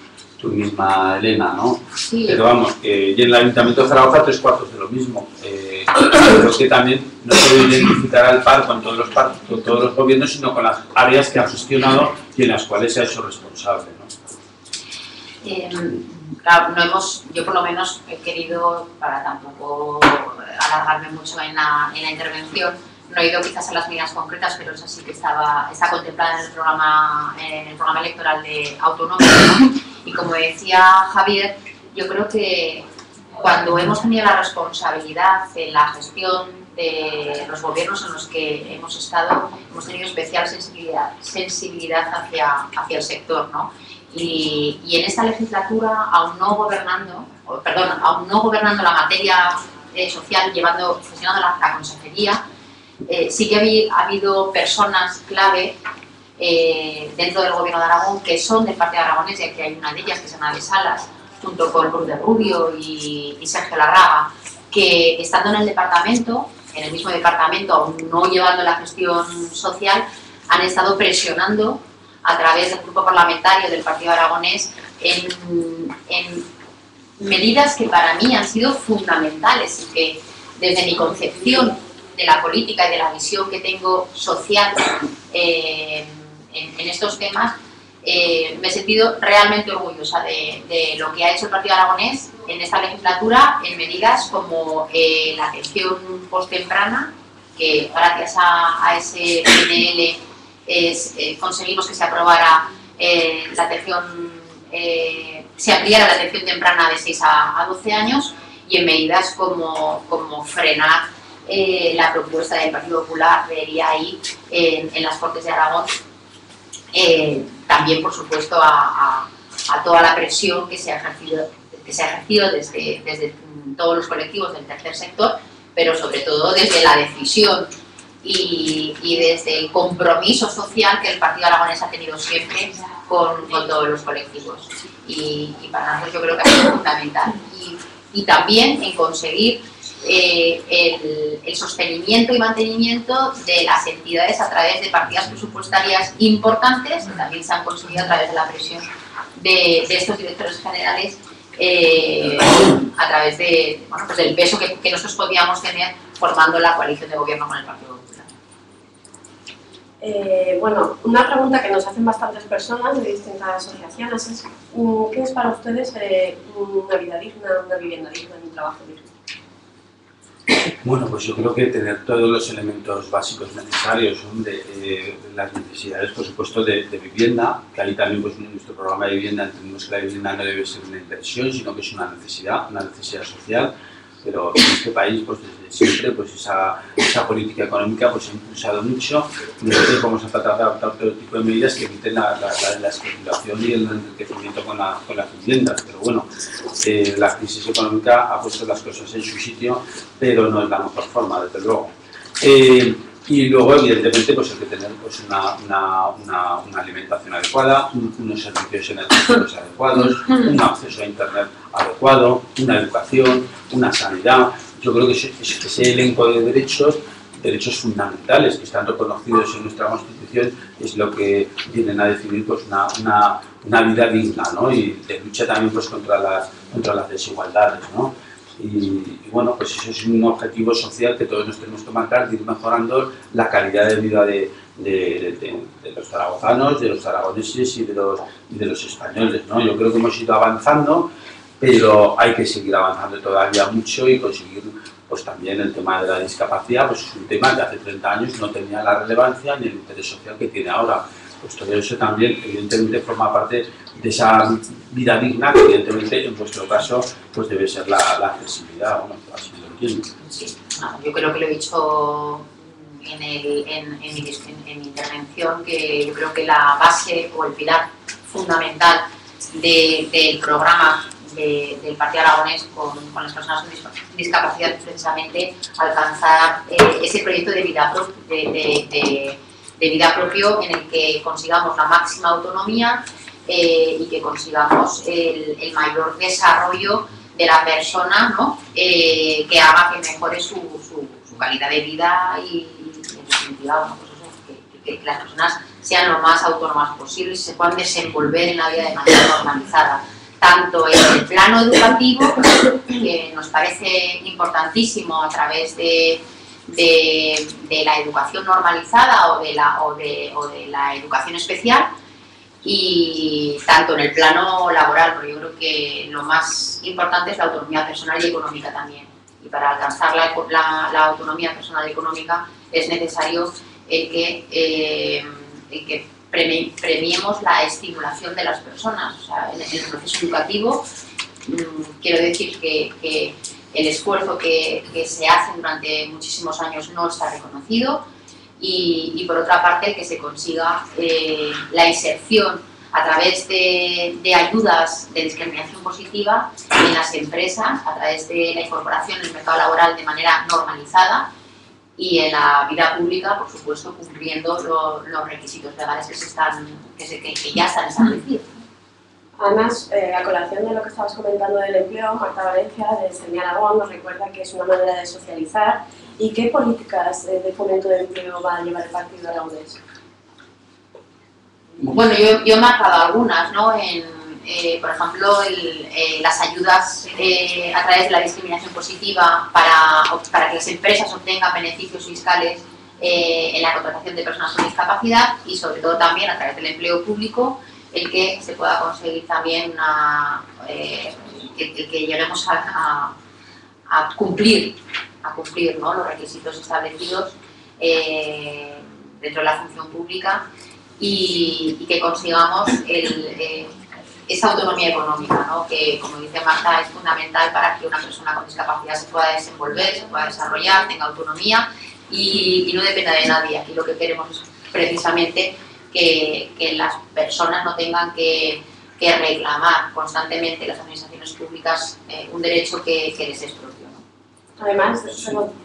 misma, Elena, ¿no? Sí. Pero vamos, y en el Ayuntamiento de Zaragoza 3/4 de lo mismo. Creo que también no se debe identificar al par con todos los gobiernos, sino con las áreas que han gestionado y en las cuales se ha hecho responsable, ¿no? Claro, yo por lo menos he querido, para tampoco alargarme mucho en la intervención, no he ido quizás a las medidas concretas, pero eso sí que está contemplada en el programa electoral de autonómico, ¿no? Y como decía Javier, yo creo que cuando hemos tenido la responsabilidad en la gestión de los gobiernos en los que hemos estado, hemos tenido especial sensibilidad hacia el sector, ¿no? Y en esta legislatura, aún no gobernando la materia social, gestionando la consejería, sí que ha habido personas clave dentro del Gobierno de Aragón que son del Partido Aragonés, y aquí hay una de ellas, que es Ana de Salas, junto con Ruth de Rubio y Sergio Larraga, que estando en el mismo departamento, aún no llevando la gestión social, han estado presionando a través del grupo parlamentario del Partido Aragonés en medidas que para mí han sido fundamentales y que desde mi concepción de la política y de la visión que tengo social en estos temas, me he sentido realmente orgullosa de lo que ha hecho el Partido Aragonés en esta legislatura en medidas como la atención posttemprana, que gracias a ese PNL conseguimos que se aprobara la atención, se ampliara la atención temprana de 6 a 12 años, y en medidas como frenar la propuesta del Partido Popular de IAI en las Cortes de Aragón, también por supuesto a toda la presión que se ha ejercido desde todos los colectivos del tercer sector, pero sobre todo desde la decisión y desde el compromiso social que el Partido Aragonés ha tenido siempre con todos los colectivos. Y para nosotros yo creo que ha sido fundamental. Y también en conseguir el sostenimiento y mantenimiento de las entidades a través de partidas presupuestarias importantes, que también se han conseguido a través de la presión de estos directores generales, a través de, bueno, pues del peso que nosotros podíamos tener formando la coalición de gobierno con el Partido Popular. Bueno, una pregunta que nos hacen bastantes personas de distintas asociaciones es ¿qué es para ustedes una vida digna, una vivienda digna y un trabajo digno? Bueno, pues yo creo que tener todos los elementos básicos necesarios son de las necesidades, por supuesto, de vivienda, que ahí también pues, en nuestro programa de vivienda entendemos que la vivienda no debe ser una inversión, sino que es una necesidad social, pero en este país pues desde siempre pues esa política económica pues ha impulsado mucho. Nosotros vamos a tratar de adoptar todo tipo de medidas que eviten la especulación y el enriquecimiento con las viviendas, pero bueno, la crisis económica ha puesto las cosas en su sitio, pero no es la mejor forma, desde luego. Y luego, evidentemente, pues hay que tener pues, una alimentación adecuada, unos servicios energéticos adecuados, un acceso a Internet adecuado, una educación, una sanidad. Yo creo que ese elenco de derechos fundamentales que están reconocidos en nuestra Constitución es lo que vienen a definir pues, una vida digna, ¿no? Y de lucha también pues, contra las desigualdades, ¿no? Y bueno, pues eso es un objetivo social que todos nos tenemos que marcar, de ir mejorando la calidad de vida de los zaragozanos, de los aragoneses y de los españoles, ¿no? Yo creo que hemos ido avanzando, pero hay que seguir avanzando todavía mucho y conseguir pues también el tema de la discapacidad, pues es un tema que hace 30 años no tenía la relevancia ni el interés social que tiene ahora. Pues todo eso también, evidentemente, forma parte de esa vida digna, que evidentemente, en vuestro caso, pues debe ser la accesibilidad, bueno, así lo entiendo. Sí, yo creo que lo he dicho en mi intervención, que yo creo que la base o el pilar fundamental del programa del Partido Aragonés con las personas con discapacidad es precisamente alcanzar ese proyecto de vida propio en el que consigamos la máxima autonomía y que consigamos el mayor desarrollo de la persona, ¿no? Que haga que mejore su calidad de vida y en definitiva, bueno, pues eso, que las personas sean lo más autónomas posible y se puedan desenvolver en la vida de manera normalizada, tanto en el plano educativo, que nos parece importantísimo a través de la educación normalizada o de la educación especial, y tanto en el plano laboral, porque yo creo que lo más importante es la autonomía personal y económica también. Y para alcanzar la autonomía personal y económica es necesario el que premiemos la estimulación de las personas. O sea, en el proceso educativo, quiero decir que el esfuerzo que se hace durante muchísimos años no está reconocido y por otra parte que se consiga la inserción a través de ayudas de discriminación positiva en las empresas, a través de la incorporación en el mercado laboral de manera normalizada y en la vida pública, por supuesto, cumpliendo los requisitos legales que ya están establecidos. Además, a colación de lo que estabas comentando del empleo, Marta Valencia, de CEMI Aragón, nos recuerda que es una manera de socializar. ¿Y qué políticas de fomento de empleo va a llevar el Partido Aragonés? Bueno, yo he marcado algunas, ¿no? Por ejemplo, las ayudas a través de la discriminación positiva para que las empresas obtengan beneficios fiscales en la contratación de personas con discapacidad y sobre todo también a través del empleo público, el que se pueda conseguir también que lleguemos a cumplir ¿no? los requisitos establecidos dentro de la función pública y que consigamos esa autonomía económica, ¿no? Que, como dice Marta, es fundamental para que una persona con discapacidad se pueda desenvolver, se pueda desarrollar, tenga autonomía y no dependa de nadie. Aquí lo que queremos es precisamente que las personas no tengan que que reclamar constantemente las administraciones públicas un derecho que les es propio, ¿no? Además,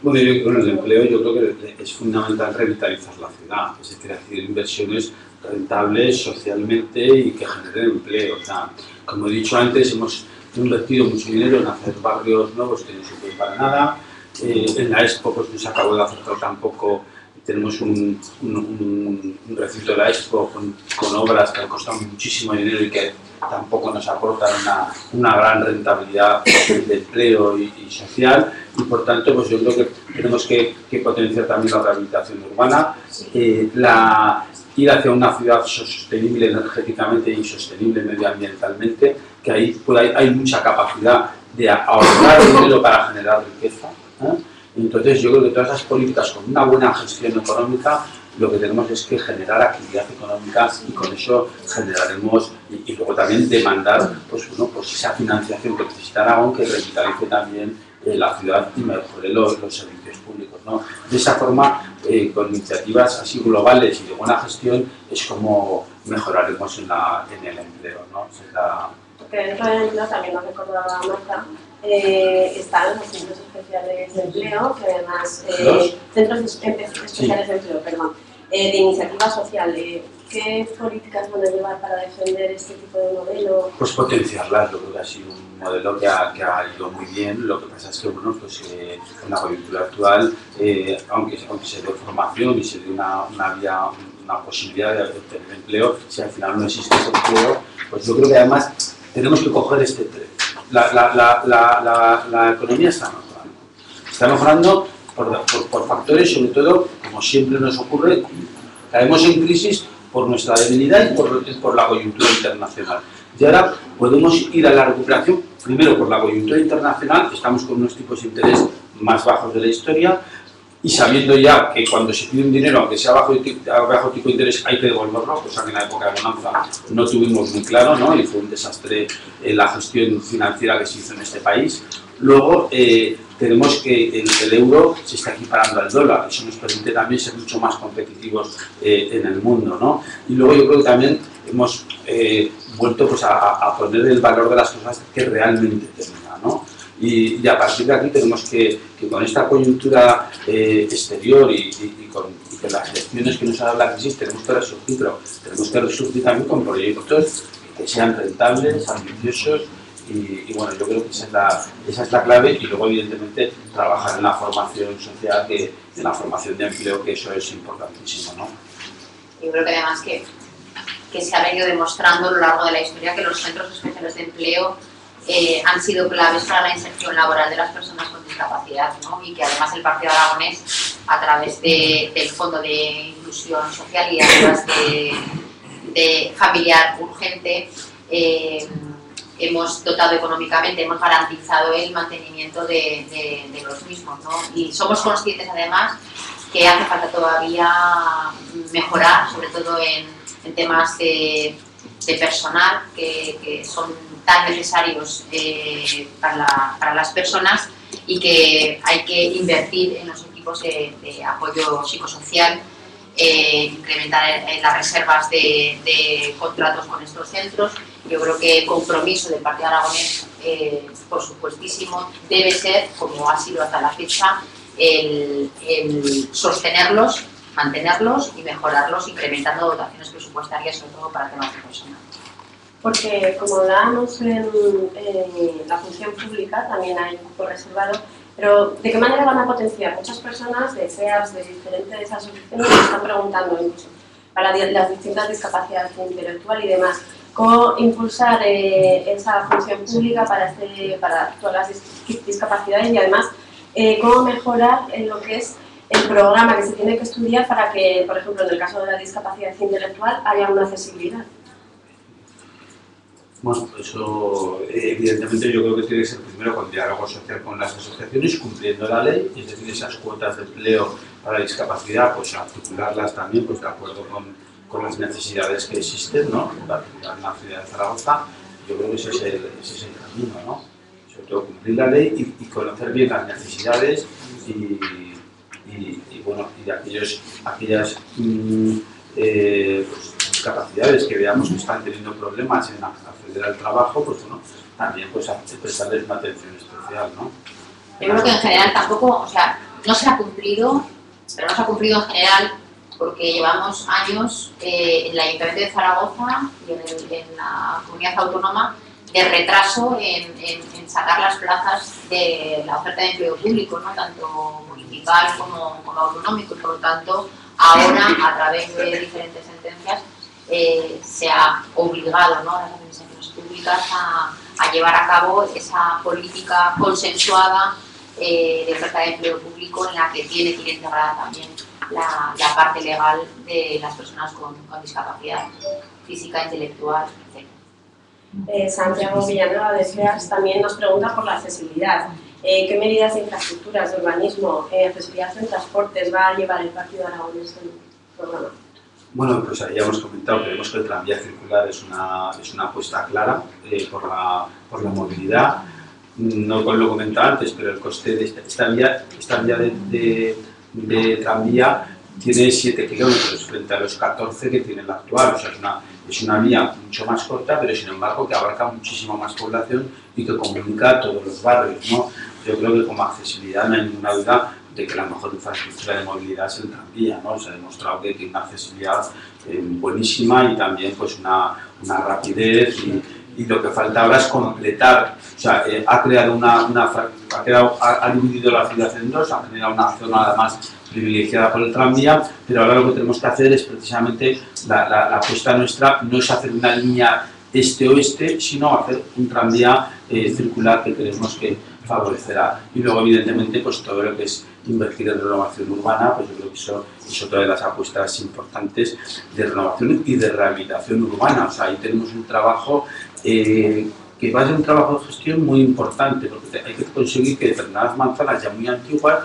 bueno, el empleo yo creo que es fundamental revitalizar la ciudad, es decir, hacer inversiones rentables socialmente y que generen empleo. O sea, como he dicho antes, hemos invertido mucho dinero en hacer barrios nuevos que no sirven para nada. En la Expo pues no se acabó de hacer tampoco. Tenemos un recinto de la Expo con obras que han costado muchísimo dinero y que tampoco nos aportan una gran rentabilidad de empleo y social, y por tanto pues yo creo que tenemos que potenciar también la rehabilitación urbana, ir hacia una ciudad sostenible energéticamente y sostenible medioambientalmente, que ahí hay mucha capacidad de ahorrar dinero para generar riqueza, ¿eh? Entonces yo creo que todas las políticas con una buena gestión económica, lo que tenemos es que generar actividad económica y con eso generaremos y luego también demandar pues esa financiación que necesita Aragón, que revitalice también la ciudad y mejore los servicios públicos, ¿no? De esa forma, con iniciativas así globales y de buena gestión, es como mejoraremos en el empleo, ¿no? Porque dentro del empleo, también lo recordaba Marta, están los centros especiales de empleo, que además, centros especiales de empleo, perdón, de iniciativa social. ¿Qué políticas van a llevar para defender este tipo de modelo? Pues potenciarlas. Yo creo que ha sido un modelo que ha ido muy bien. Lo que pasa es que, bueno, pues en la coyuntura actual, aunque se dé formación y se dé una posibilidad de obtener empleo, si al final no existe ese empleo, pues yo creo que además tenemos que coger este tren. La economía está mejorando. Está mejorando por factores, sobre todo, como siempre nos ocurre, caemos en crisis por nuestra debilidad y por la coyuntura internacional. Y ahora podemos ir a la recuperación, primero por la coyuntura internacional, estamos con unos tipos de interés más bajos de la historia, y sabiendo ya que cuando se pide un dinero, aunque sea bajo tipo de interés, hay que devolverlo, cosa que en la época de bonanza no tuvimos muy claro, ¿no? Y fue un desastre la gestión financiera que se hizo en este país. Luego tenemos que el euro se está equiparando al dólar, eso nos permite también ser mucho más competitivos en el mundo, ¿no? Y luego yo creo que también hemos vuelto pues, a poner el valor de las cosas que realmente tenía, ¿no? Y a partir de aquí tenemos que con esta coyuntura exterior y con las lecciones que nos ha dado la crisis tenemos que resurgir, pero tenemos que resurgir también con proyectos que sean rentables, ambiciosos y bueno, yo creo que esa es la clave, y luego evidentemente trabajar en la formación social, en la formación de empleo, que eso es importantísimo, ¿no? Yo creo que además que se ha venido demostrando a lo largo de la historia que los centros especiales de empleo han sido claves para la inserción laboral de las personas con discapacidad, ¿no? Y que además el Partido Aragonés, a través del Fondo de Inclusión Social y además de Familiar Urgente, hemos dotado económicamente, hemos garantizado el mantenimiento de los mismos, ¿no? Y somos conscientes además que hace falta todavía mejorar, sobre todo en temas de personal que son tan necesarios para las personas, y que hay que invertir en los equipos de apoyo psicosocial, incrementar las reservas de contratos con estos centros. Yo creo que el compromiso del Partido Aragonés, por supuestísimo, debe ser, como ha sido hasta la fecha, el sostenerlos, mantenerlos y mejorarlos, incrementando dotaciones presupuestarias, sobre todo para temas de personal. Porque como hablábamos en la función pública, también hay un poco reservado, pero ¿de qué manera van a potenciar? Muchas personas de CEAPS, de diferentes asociaciones, me están preguntando incluso para las distintas discapacidades intelectual y demás, cómo impulsar esa función pública para todas las discapacidades, y además cómo mejorar en lo que es el programa que se tiene que estudiar para que, por ejemplo, en el caso de la discapacidad intelectual, haya una accesibilidad. Bueno, eso evidentemente yo creo que tiene que ser primero con diálogo social con las asociaciones, cumpliendo la ley, es decir, esas cuotas de empleo para la discapacidad, pues articularlas también pues, de acuerdo con las necesidades que existen, ¿no? En la ciudad de Zaragoza. Yo creo que ese es el camino, ¿no? Sobre todo cumplir la ley y conocer bien las necesidades y bueno, y de aquellas pues, discapacidades que veamos que están teniendo problemas en acceder al trabajo, pues bueno, también pues prestarles una atención especial, ¿no? Yo creo que en general tampoco, o sea, no se ha cumplido, pero no se ha cumplido en general porque llevamos años en el Ayuntamiento de Zaragoza y en la comunidad autónoma de retraso en sacar las plazas de la oferta de empleo público, ¿no? Tanto municipal como autonómico, y por lo tanto ahora a través de diferentes sentencias se ha obligado, ¿no?, a las administraciones públicas a llevar a cabo esa política consensuada de oferta de empleo público en la que tiene que ir integrada también la parte legal de las personas con discapacidad física, intelectual, etc. Santiago Villanueva de SEAS también nos pregunta por la accesibilidad. ¿Qué medidas de infraestructuras, de urbanismo, accesibilidad en transportes va a llevar el Partido Aragonés en el programa? Bueno, pues ya hemos comentado, creemos que el tranvía circular es una apuesta clara por la movilidad. No lo comentaba antes, pero el coste de esta vía de tranvía tiene 7 kilómetros frente a los 14 que tiene la actual. O sea, es una vía mucho más corta, pero sin embargo que abarca muchísima más población y que comunica a todos los barrios, ¿no? Yo creo que como accesibilidad no hay ninguna duda de que la mejor infraestructura de movilidad es el tranvía, ¿no? Se ha demostrado que tiene una accesibilidad buenísima y también pues una rapidez y lo que falta ahora es completar. O sea, ha dividido la ciudad en dos, ha generado una zona además privilegiada por el tranvía, pero ahora lo que tenemos que hacer es precisamente la apuesta nuestra no es hacer una línea este-oeste, sino hacer un tranvía circular que creemos que favorecerá. Y luego, evidentemente, pues todo lo que es invertir en renovación urbana, pues yo creo que eso es otra de las apuestas importantes de renovación y de rehabilitación urbana. O sea, ahí tenemos un trabajo que va a ser un trabajo de gestión muy importante, porque hay que conseguir que determinadas manzanas ya muy antiguas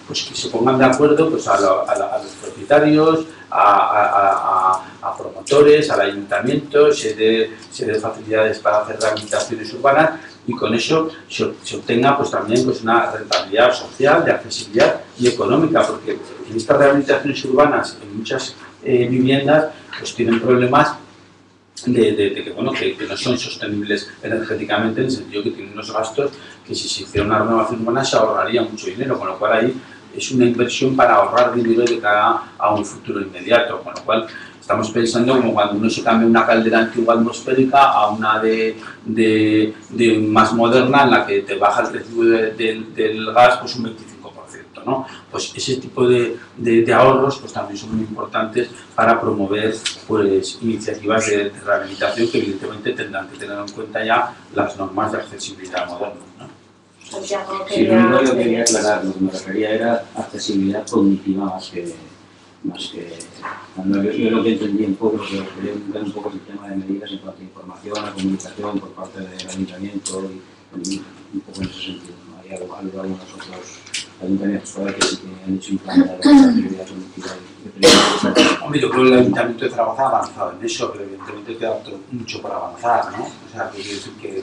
pues que se pongan de acuerdo pues a los propietarios, a promotores, al ayuntamiento, se dé facilidades para hacer rehabilitaciones urbanas y con eso se obtenga pues también pues una rentabilidad social, de accesibilidad y económica, porque en estas rehabilitaciones urbanas en muchas viviendas pues tienen problemas de que, bueno, que no son sostenibles energéticamente, en el sentido que tienen unos gastos que si se hiciera una renovación urbana se ahorraría mucho dinero, con lo cual ahí es una inversión para ahorrar dinero de cara a un futuro inmediato, con lo cual estamos pensando como cuando uno se cambia una caldera antigua atmosférica a una de más moderna en la que te baja el precio del gas pues un 25%, ¿no? Pues ese tipo de ahorros pues también son muy importantes para promover pues iniciativas de rehabilitación que evidentemente tendrán que tener en cuenta ya las normas de accesibilidad modernas, ¿no? Sí, lo único que yo quería aclarar, lo que me refería era accesibilidad cognitiva más que yo lo que entendí un poco, lo que quería entender un poco el tema de medidas en cuanto a información, a comunicación por parte del ayuntamiento y un poco en ese sentido, ¿no? Hay algunos otros ayuntamientos por ahí que sí que han hecho un plan de accesibilidad cognitiva. Hombre, yo creo que el Ayuntamiento de Zaragoza ha avanzado en eso, pero evidentemente queda mucho por avanzar, ¿no? O sea, quiero decir que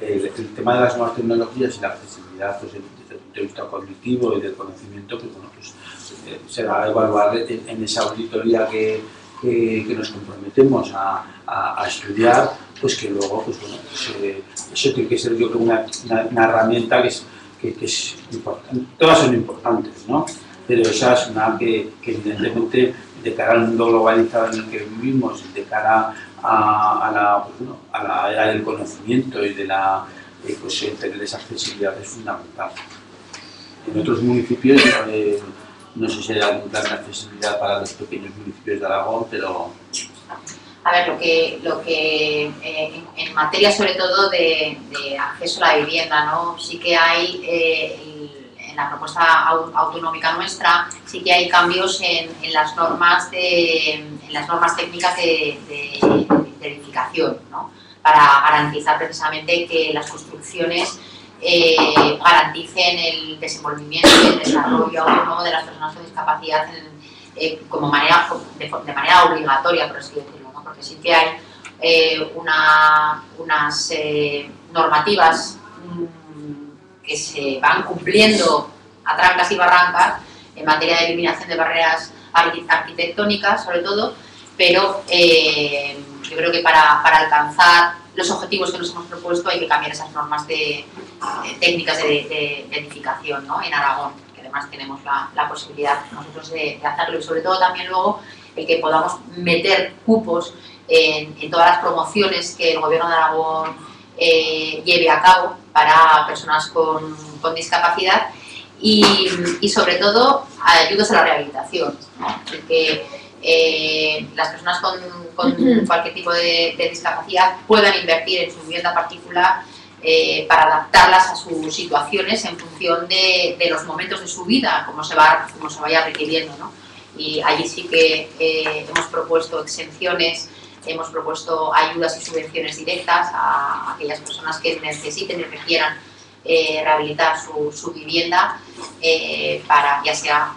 el tema de las nuevas tecnologías y la accesibilidad pues, desde el punto de vista cognitivo y del conocimiento, pues bueno, pues se va a evaluar en esa auditoría que nos comprometemos a estudiar, pues que luego, pues bueno, eso tiene que ser yo creo una herramienta que es importante. Todas son importantes, ¿no? Pero esa es una que evidentemente de cara al mundo globalizado en el que vivimos, de cara a la era del conocimiento y de pues tener esa accesibilidad es fundamental. En otros municipios, no sé si hay algún plan de accesibilidad para los pequeños municipios de Aragón, pero... A ver, lo que en materia sobre todo de acceso a la vivienda, ¿no? Sí que hay, en la propuesta autonómica nuestra, sí que hay cambios en las normas técnicas de edificación, ¿no? Para garantizar precisamente que las construcciones garanticen el desenvolvimiento y el desarrollo autónomo de las personas con discapacidad de manera obligatoria, por así decirlo, ¿no? Porque sí que hay unas normativas que se van cumpliendo a trancas y barrancas en materia de eliminación de barreras arquitectónicas, sobre todo, pero yo creo que para alcanzar los objetivos que nos hemos propuesto hay que cambiar esas normas técnicas de edificación, ¿no? En Aragón, que además tenemos la posibilidad nosotros de hacerlo, y sobre todo también luego el que podamos meter cupos en todas las promociones que el Gobierno de Aragón lleve a cabo para personas con discapacidad y sobre todo ayudas a la rehabilitación, ¿no? El que las personas con cualquier tipo de discapacidad puedan invertir en su vivienda particular para adaptarlas a sus situaciones en función de los momentos de su vida, como se vaya requiriendo, ¿no? Y allí sí que hemos propuesto exenciones, hemos propuesto ayudas y subvenciones directas a aquellas personas que necesiten y requieran rehabilitar su vivienda, para, ya sea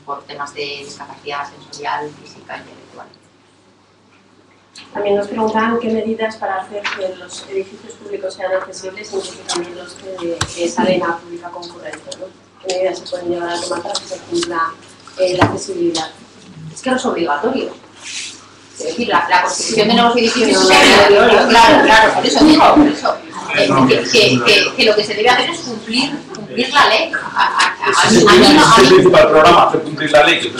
por temas de discapacidad sensorial, física, intelectual. También nos preguntaban qué medidas para hacer que los edificios públicos sean accesibles, incluso también los que salen a pública concurrencia, ¿no? ¿Qué medidas se pueden llevar a tomar para que se cumpla la accesibilidad? Es que no es obligatorio. Es decir, la construcción de nuevos edificios es obligatorio. Claro, por eso digo, por eso. Que lo que se debe hacer es cumplir la ley. Es el principal programa, hacer cumplir la ley.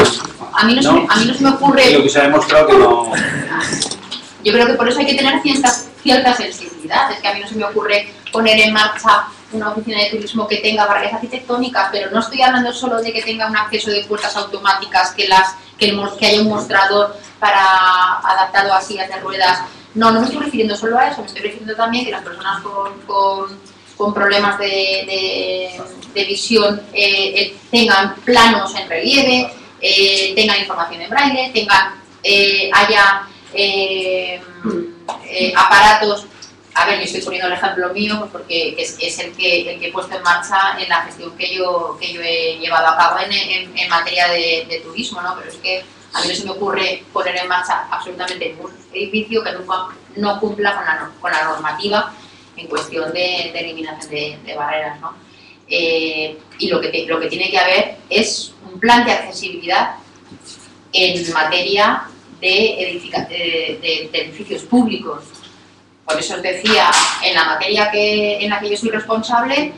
A mí no se me ocurre. Lo que se ha demostrado que no. Yo creo que por eso hay que tener cierta sensibilidad. Es que a mí no se me ocurre poner en marcha una oficina de turismo que tenga barreras arquitectónicas, pero no estoy hablando solo de que tenga un acceso de puertas automáticas, que haya un mostrador adaptado a sillas de ruedas. No me estoy refiriendo solo a eso, me estoy refiriendo también que las personas con problemas de visión tengan planos en relieve, tengan información en braille, haya aparatos. A ver, yo estoy poniendo el ejemplo mío porque es el que he puesto en marcha en la gestión que yo he llevado a cabo en materia de turismo, ¿no? Pero es que a mí no se me ocurre poner en marcha absolutamente ningún edificio que no cumpla con la normativa en cuestión de eliminación de barreras, ¿no? Y lo que tiene que haber es un plan de accesibilidad en materia de edificios públicos. Por eso os decía, en la materia en la que yo soy responsable,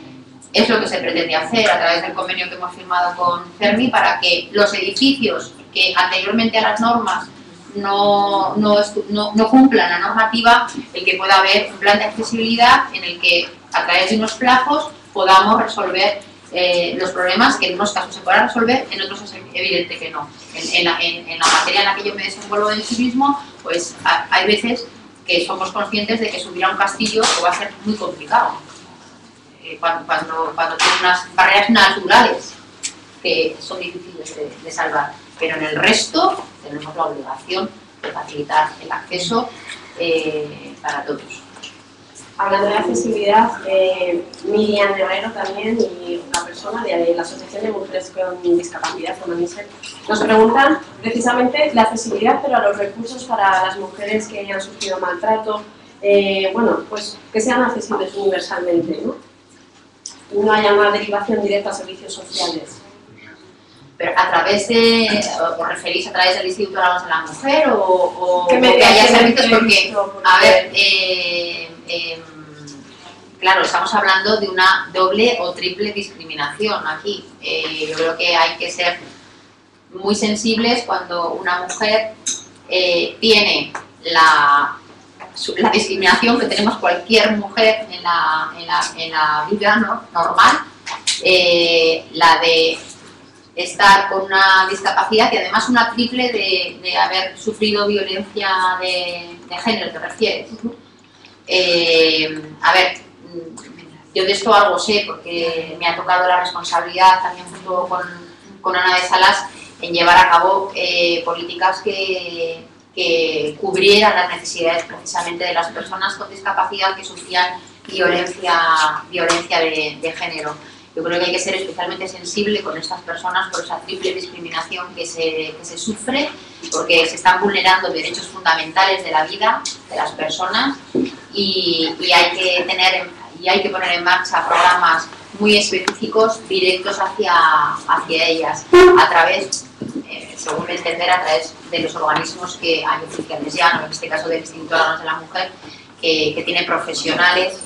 es lo que se pretende hacer a través del convenio que hemos firmado con CERMI para que los edificios que anteriormente a las normas no cumplan la normativa, el que pueda haber un plan de accesibilidad en el que a través de unos plazos podamos resolver los problemas que en unos casos se podrán resolver, en otros es evidente que no. En la materia en la que yo me desenvuelvo del turismo, pues hay veces que somos conscientes de que subir a un castillo va a ser muy complicado. Cuando tiene unas barreras naturales que son difíciles de salvar, pero en el resto tenemos la obligación de facilitar el acceso para todos. Hablando de accesibilidad, Miriam Herrero también y una persona de la Asociación de Mujeres con Discapacidad, Fonanisel, nos preguntan precisamente la accesibilidad, pero a los recursos para las mujeres que hayan sufrido maltrato, bueno, pues que sean accesibles universalmente, ¿no? No haya una derivación directa a servicios sociales. Pero a través ¿os referís a través del Instituto de la Mujer o que haya servicios? Porque, a ver, claro, estamos hablando de una doble o triple discriminación aquí. Yo creo que hay que ser muy sensibles cuando una mujer tiene la discriminación que tenemos cualquier mujer en la vida, ¿no? Normal, la de estar con una discapacidad y además una triple de haber sufrido violencia de género, ¿te refieres? A ver, yo de esto algo sé porque me ha tocado la responsabilidad también junto con Ana de Salas en llevar a cabo políticas que cubrieran las necesidades precisamente de las personas con discapacidad que sufrían violencia de género. Yo creo que hay que ser especialmente sensible con estas personas por esa triple discriminación que se sufre, porque se están vulnerando derechos fundamentales de la vida de las personas y hay que poner en marcha programas muy específicos directos hacia ellas a través según entender, a través de los organismos que hay oficiales ya, ¿no? En este caso del Instituto Aragonés de la Mujer, que tiene profesionales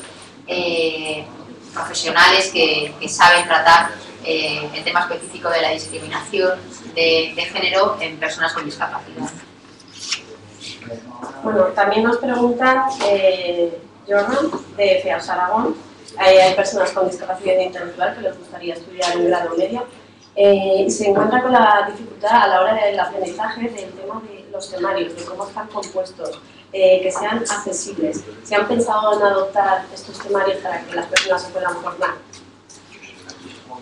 que saben tratar el tema específico de la discriminación de género en personas con discapacidad. Bueno, también nos preguntan, Jordan, de FEAS Aragón, hay personas con discapacidad intelectual que les gustaría estudiar en grado medio y se encuentra con la dificultad a la hora del aprendizaje del tema de los temarios, de cómo están compuestos, que sean accesibles. ¿Se han pensado en adoptar estos temarios para que las personas se puedan formar?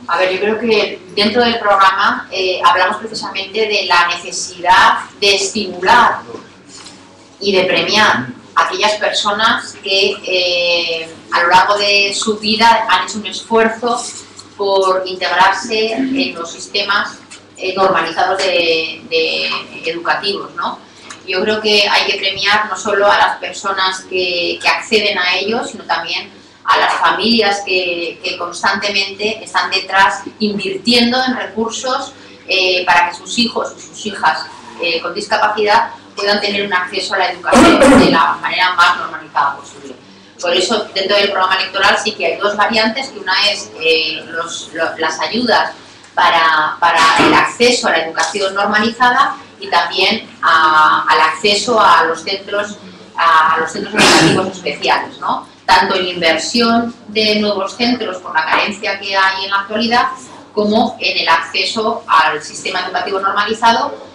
A ver, yo creo que dentro del programa hablamos precisamente de la necesidad de estimular y de premiar a aquellas personas que a lo largo de su vida han hecho un esfuerzo por integrarse en los sistemas normalizados educativos, ¿no? Yo creo que hay que premiar no solo a las personas que acceden a ellos, sino también a las familias que constantemente están detrás invirtiendo en recursos para que sus hijos y sus hijas con discapacidad puedan tener un acceso a la educación de la manera más normalizada posible. Por eso, dentro del programa electoral sí que hay dos variantes, que una es las ayudas para el acceso a la educación normalizada y también al acceso a los centros educativos especiales, ¿no? Tanto en inversión de nuevos centros por la carencia que hay en la actualidad, como en el acceso al sistema educativo normalizado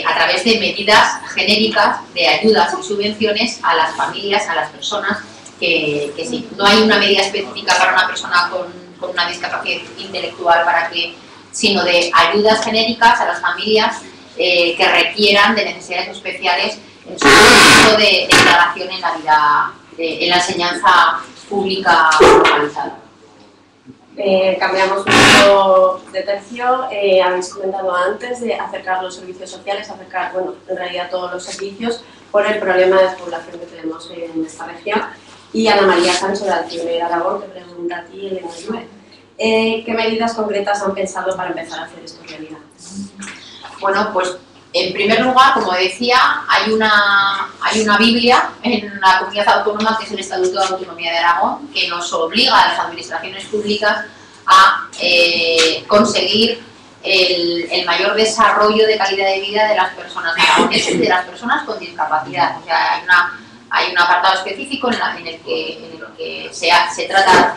a través de medidas genéricas de ayudas y subvenciones a las familias, a las personas que sí. No hay una medida específica para una persona con una discapacidad intelectual sino de ayudas genéricas a las familias que requieran de necesidades especiales en su proceso de integración en la vida, en la enseñanza pública normalizada. Cambiamos un poco de tercio. Habéis comentado antes de acercar los servicios sociales, bueno, en realidad todos los servicios, por el problema de despoblación que tenemos en esta región. Y Ana María Sancho, de Alcime Aragón, te pregunta a ti, Elena Lluve, ¿qué medidas concretas han pensado para empezar a hacer esto realidad? Bueno, pues en primer lugar, como decía, hay una Biblia en la comunidad autónoma, que es el Estatuto de Autonomía de Aragón, que nos obliga a las administraciones públicas a conseguir el mayor desarrollo de calidad de vida de las personas aragonesas y de las personas con discapacidad. O sea, hay un apartado específico en el que se trata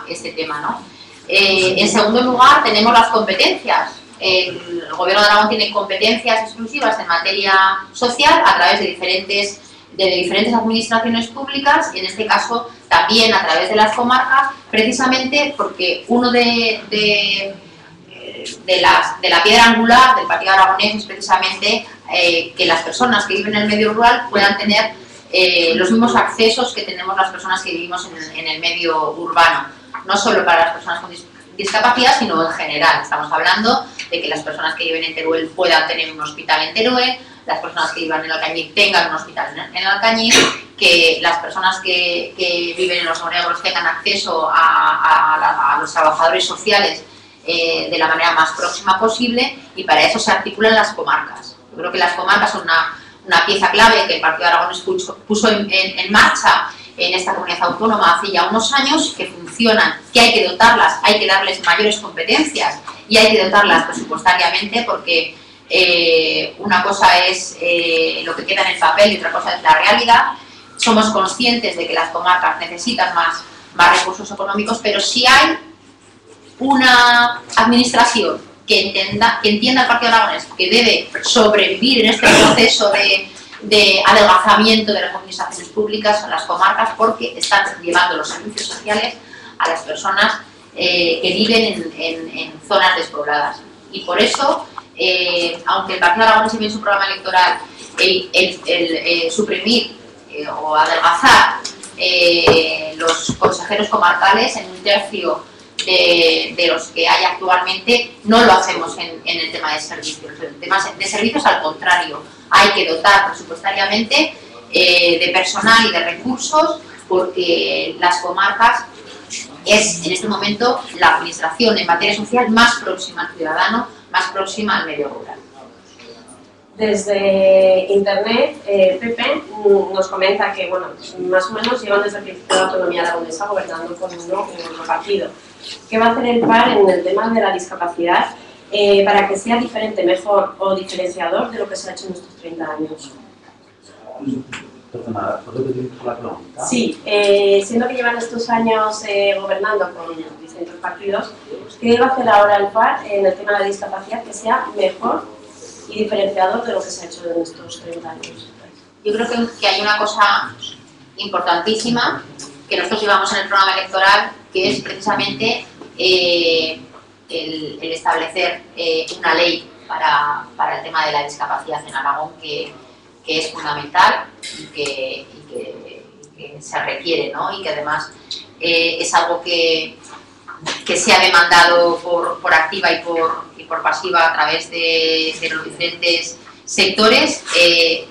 este tema, ¿no? En segundo lugar, tenemos las competencias. El Gobierno de Aragón tiene competencias exclusivas en materia social a través de diferentes administraciones públicas, y en este caso también a través de las comarcas, precisamente porque uno de la piedra angular del Partido Aragonés es precisamente que las personas que viven en el medio rural puedan tener los mismos accesos que tenemos las personas que vivimos en el medio urbano, no solo para las personas con discapacidad, sino en general. Estamos hablando de que las personas que viven en Teruel puedan tener un hospital en Teruel, las personas que vivan en Alcañiz tengan un hospital en Alcañiz, que las personas que viven en Los Monegros tengan acceso a los trabajadores sociales de la manera más próxima posible, y para eso se articulan las comarcas. Yo creo que las comarcas son una pieza clave que el Partido Aragonés puso en marcha en esta comunidad autónoma hace ya unos años, que funcionan, que hay que dotarlas, hay que darles mayores competencias y hay que dotarlas presupuestariamente, porque una cosa es lo que queda en el papel y otra cosa es la realidad. Somos conscientes de que las comarcas necesitan más recursos económicos, pero si hay una administración que entienda el Partido Aragonés que debe sobrevivir en este proceso de adelgazamiento de las administraciones públicas, son las comarcas, porque están llevando los servicios sociales a las personas que viven en zonas despobladas. Y por eso, aunque el Partido Aragonés tiene en su programa electoral el suprimir o adelgazar los consejeros comarcales en un tercio de los que hay actualmente, no lo hacemos en el tema de servicios. En temas de servicios, al contrario, hay que dotar presupuestariamente de personal y de recursos, porque las comarcas es en este momento la administración en materia social más próxima al ciudadano, más próxima al medio rural. Desde Internet, Pepe nos comenta que, bueno, más o menos llevan desde el principio de la autonomía aragonesa gobernando con uno u otro partido. ¿Qué va a hacer el PAR en el tema de la discapacidad para que sea diferente, mejor o diferenciador de lo que se ha hecho en estos 30 años? Perdona, ¿puedo repetir la pregunta? Sí, siendo que llevan estos años gobernando con distintos partidos, ¿qué va a hacer ahora el PAR en el tema de la discapacidad que sea mejor y diferenciador de lo que se ha hecho en estos 30 años? Yo creo que hay una cosa importantísima que nosotros llevamos en el programa electoral, que es precisamente el establecer una ley para el tema de la discapacidad en Aragón, que es fundamental y que se requiere, ¿no? Y que además es algo que se ha demandado por activa y por pasiva a través de los diferentes sectores,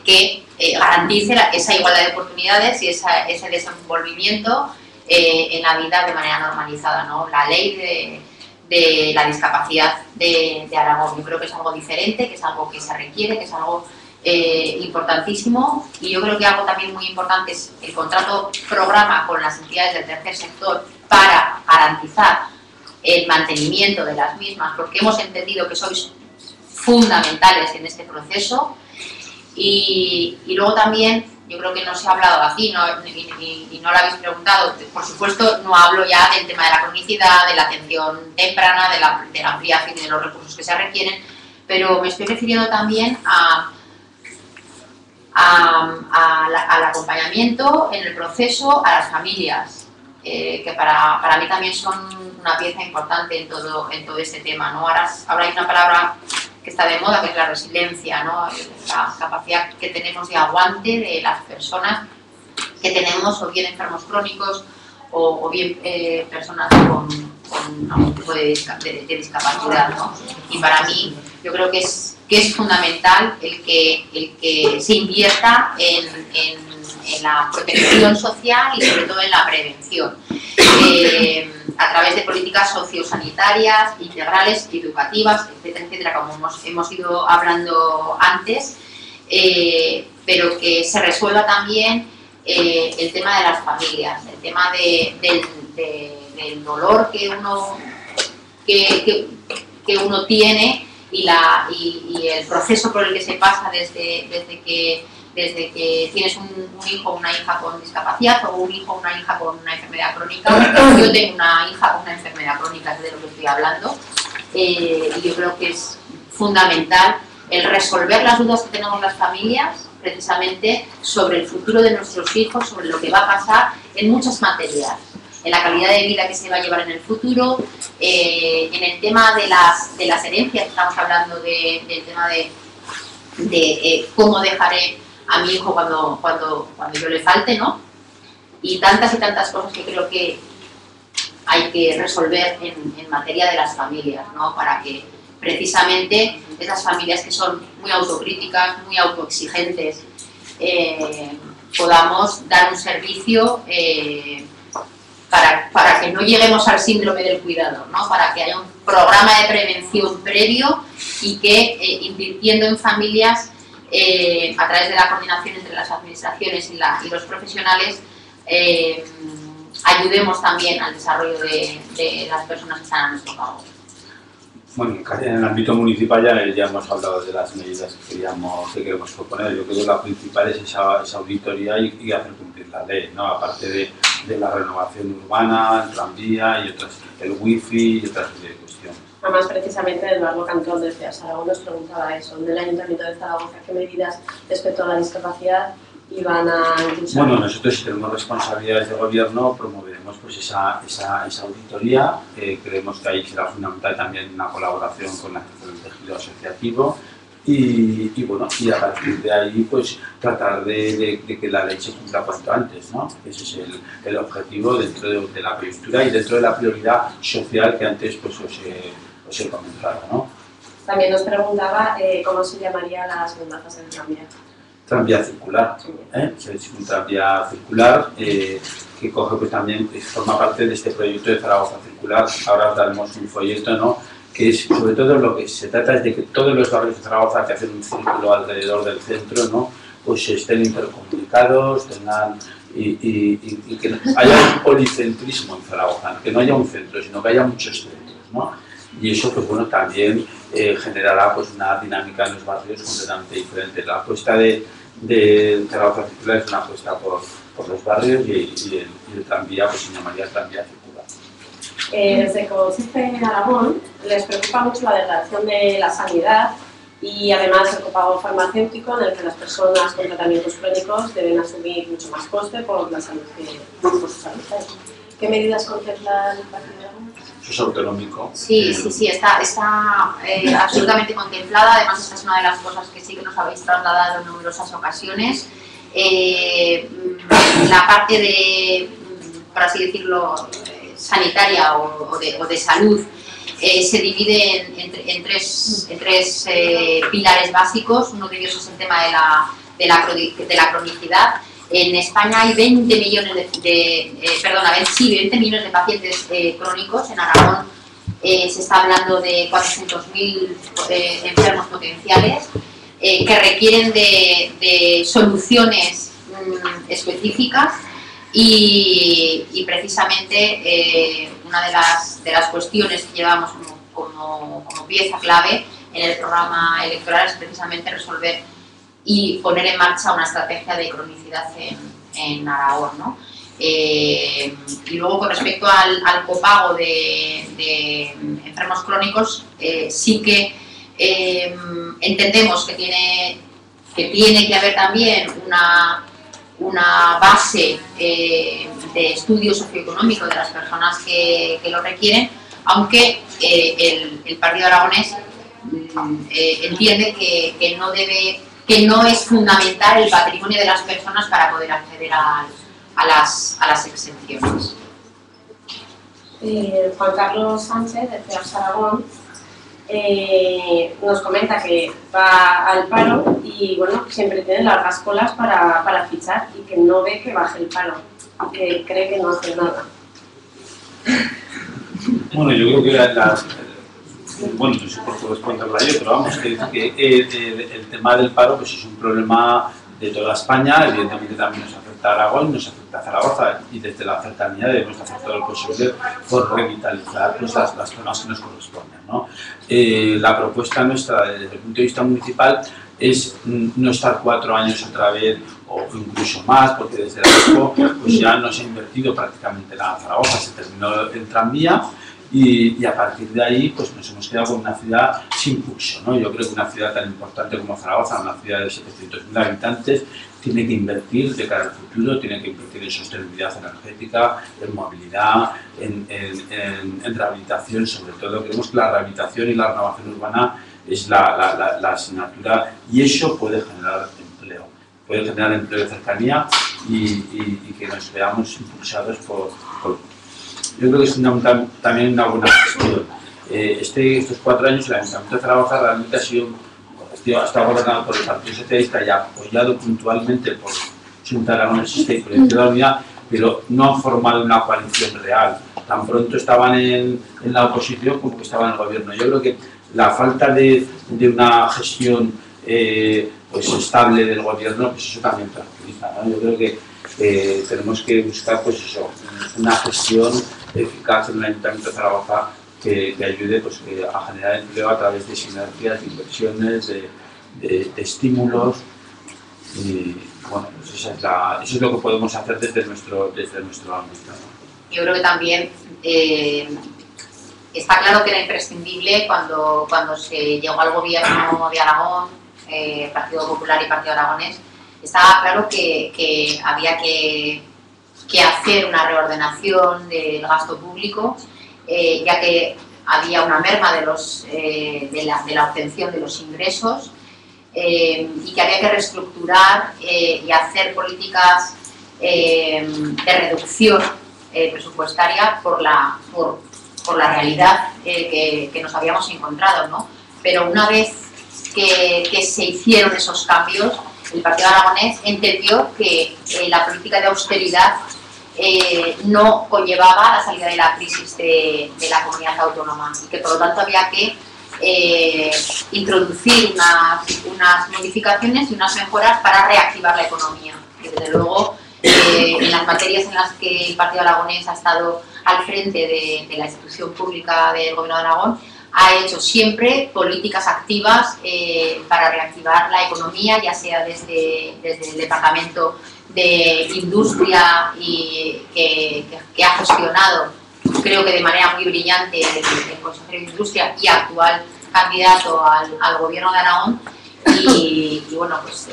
que garantice esa igualdad de oportunidades y ese desenvolvimiento en la vida de manera normalizada, ¿no? La ley de la discapacidad de Aragón, yo creo que es algo diferente, que es algo que se requiere, que es algo importantísimo, y yo creo que algo también muy importante es el contrato programa con las entidades del tercer sector para garantizar el mantenimiento de las mismas, porque hemos entendido que sois fundamentales en este proceso. Y luego también, yo creo que no se ha hablado aquí, y no lo habéis preguntado, por supuesto no hablo ya del tema de la cronicidad, de la atención temprana, de la ampliación y de los recursos que se requieren, pero me estoy refiriendo también al acompañamiento en el proceso a las familias, que para mí también son una pieza importante en todo este tema, ¿no? Ahora hay una palabra que está de moda, que es la resiliencia, ¿no? La capacidad que tenemos de aguante de las personas que tenemos, o bien enfermos crónicos o bien personas con algún tipo de discapacidad, ¿no? Y para mí yo creo que es fundamental el que se invierta en la protección social y sobre todo en la prevención, a través de políticas sociosanitarias, integrales, educativas, etcétera, etcétera, como hemos ido hablando antes, pero que se resuelva también el tema de las familias, el tema del dolor que uno tiene y el proceso por el que se pasa desde que tienes un hijo o una hija con discapacidad, o un hijo o una hija con una enfermedad crónica. Yo tengo una hija con una enfermedad crónica, es de lo que estoy hablando, y yo creo que es fundamental el resolver las dudas que tenemos las familias, precisamente sobre el futuro de nuestros hijos, sobre lo que va a pasar en muchas materias, en la calidad de vida que se va a llevar en el futuro, en el tema de las herencias, estamos hablando del tema de cómo dejaré a mi hijo cuando yo le falte, ¿no? Y tantas cosas que creo que hay que resolver en materia de las familias, ¿no? Para que precisamente esas familias que son muy autocríticas, muy autoexigentes, podamos dar un servicio para que no lleguemos al síndrome del cuidado, ¿no? Para que haya un programa de prevención previo y que invirtiendo en familias, a través de la coordinación entre las administraciones y los profesionales, ayudemos también al desarrollo de las personas que están a nuestro cargo. Bueno, en el ámbito municipal ya hemos hablado de las medidas que queremos proponer. Yo creo que la principal es esa auditoría y hacer cumplir la ley, ¿no? Aparte de la renovación urbana, el tranvía y otras, el wifi y otras serie de cuestiones. Además, precisamente, Eduardo Cantón desde Aragón nos preguntaba eso, del Ayuntamiento de Zaragoza, ¿qué medidas respecto a la discapacidad iban a impulsar? Bueno, nosotros, si tenemos responsabilidades de gobierno, promoveremos pues esa auditoría. Creemos que ahí será fundamental también una colaboración con el tejido asociativo y bueno, y a partir de ahí pues tratar de que la ley se cumpla cuanto antes, ¿no? Ese es el objetivo dentro de la coyuntura y dentro de la prioridad social que antes pues os he comentado, ¿no? También nos preguntaba cómo se llamaría las plazas del tranvía. Tranvía circular, es un tranvía circular que coge pues también, forma parte de este proyecto de Zaragoza Circular. Ahora os daremos un folleto, ¿no? que es, sobre todo lo que se trata es de que todos los barrios de Zaragoza, que hacen un círculo alrededor del centro, ¿no?, pues estén intercomunicados, tengan y que haya un policentrismo en Zaragoza, que no haya un centro, sino que haya muchos centros, ¿no? Y eso, pues bueno, también generará pues una dinámica en los barrios completamente diferente. La apuesta de Zaragoza Circular es una apuesta por los barrios y el tranvía pues se llamaría tranvía circular. Desde COSICE Aragón les preocupa mucho la degradación de la sanidad y además el copago farmacéutico, en el que las personas con tratamientos crónicos deben asumir mucho más coste por la salud por su salud. ¿Qué medidas contempla el Partido Aragón? Eso es autonómico. Sí, está absolutamente contemplada. Además, esta es una de las cosas que sí que nos habéis trasladado en numerosas ocasiones. La parte de, por así decirlo, sanitaria o de salud se divide en tres pilares básicos. Uno de ellos es el tema de la cronicidad. En España hay 20 millones de pacientes crónicos. En Aragón se está hablando de 400.000 enfermos potenciales que requieren de soluciones específicas y precisamente una de las cuestiones que llevamos como pieza clave en el programa electoral es precisamente resolver y poner en marcha una estrategia de cronicidad en Aragón, ¿no? Y luego, con respecto al copago de enfermos crónicos, sí que entendemos que tiene que haber también una base de estudio socioeconómico de las personas que lo requieren, aunque el Partido Aragonés entiende que no es fundamental el patrimonio de las personas para poder acceder a las exenciones. Juan Carlos Sánchez, de CEAPS Aragón, nos comenta que va al paro y bueno, siempre tiene largas colas para fichar y que no ve que baje el paro y que cree que no hace nada. Bueno, yo creo que bueno, no sé por qué responderla yo, pero vamos, que el tema del paro pues es un problema de toda España, evidentemente también nos afecta a Aragón, nos afecta a Zaragoza y desde la cercanía debemos hacer todo lo posible por revitalizar pues, las zonas que nos corresponden, ¿no? La propuesta nuestra desde el punto de vista municipal es no estar 4 años otra vez o incluso más, porque desde la ESCO pues ya no se ha invertido prácticamente nada en Zaragoza, se terminó el tranvía. Y a partir de ahí pues nos hemos quedado con una ciudad sin pulso, ¿no? Yo creo que una ciudad tan importante como Zaragoza, una ciudad de 700.000 habitantes, tiene que invertir de cara al futuro, tiene que invertir en sostenibilidad energética, en movilidad, en rehabilitación. Sobre todo creemos que la rehabilitación y la renovación urbana es la asignatura, y eso puede generar empleo de cercanía y que nos veamos impulsados por yo creo que es también una buena gestión. Estos 4 años el Ayuntamiento de Zaragoza realmente ha estado gobernado por el Partido Socialista y apoyado puntualmente por Xunta de Aragón y Proyecto de la Unidad, pero no han formado una coalición real. Tan pronto estaban en la oposición como que estaban en el gobierno. Yo creo que la falta de una gestión pues estable del gobierno, pues eso también perjudica, ¿no? Yo creo que tenemos que buscar pues eso, una gestión eficaz en el Ayuntamiento de Zaragoza que ayude pues, a generar empleo a través de sinergias, de inversiones, de estímulos. Y bueno, pues eso es lo que podemos hacer desde nuestro ámbito, ¿no? Yo creo que también está claro que era imprescindible cuando se llegó al gobierno de Aragón, Partido Popular y Partido Aragonés, estaba claro que había que hacer una reordenación del gasto público, ya que había una merma de la obtención de los ingresos y que había que reestructurar y hacer políticas de reducción presupuestaria por la realidad que nos habíamos encontrado, ¿no? Pero una vez que se hicieron esos cambios, el Partido Aragonés entendió que la política de austeridad no conllevaba la salida de la crisis de la comunidad autónoma y que por lo tanto había que introducir unas modificaciones y unas mejoras para reactivar la economía. Y desde luego, en las materias en las que el Partido Aragonés ha estado al frente de la institución pública del Gobierno de Aragón, ha hecho siempre políticas activas para reactivar la economía, ya sea desde el Departamento de Industria y que ha gestionado, creo que de manera muy brillante, el consejero de Industria y actual candidato al Gobierno de Aragón. Y bueno, pues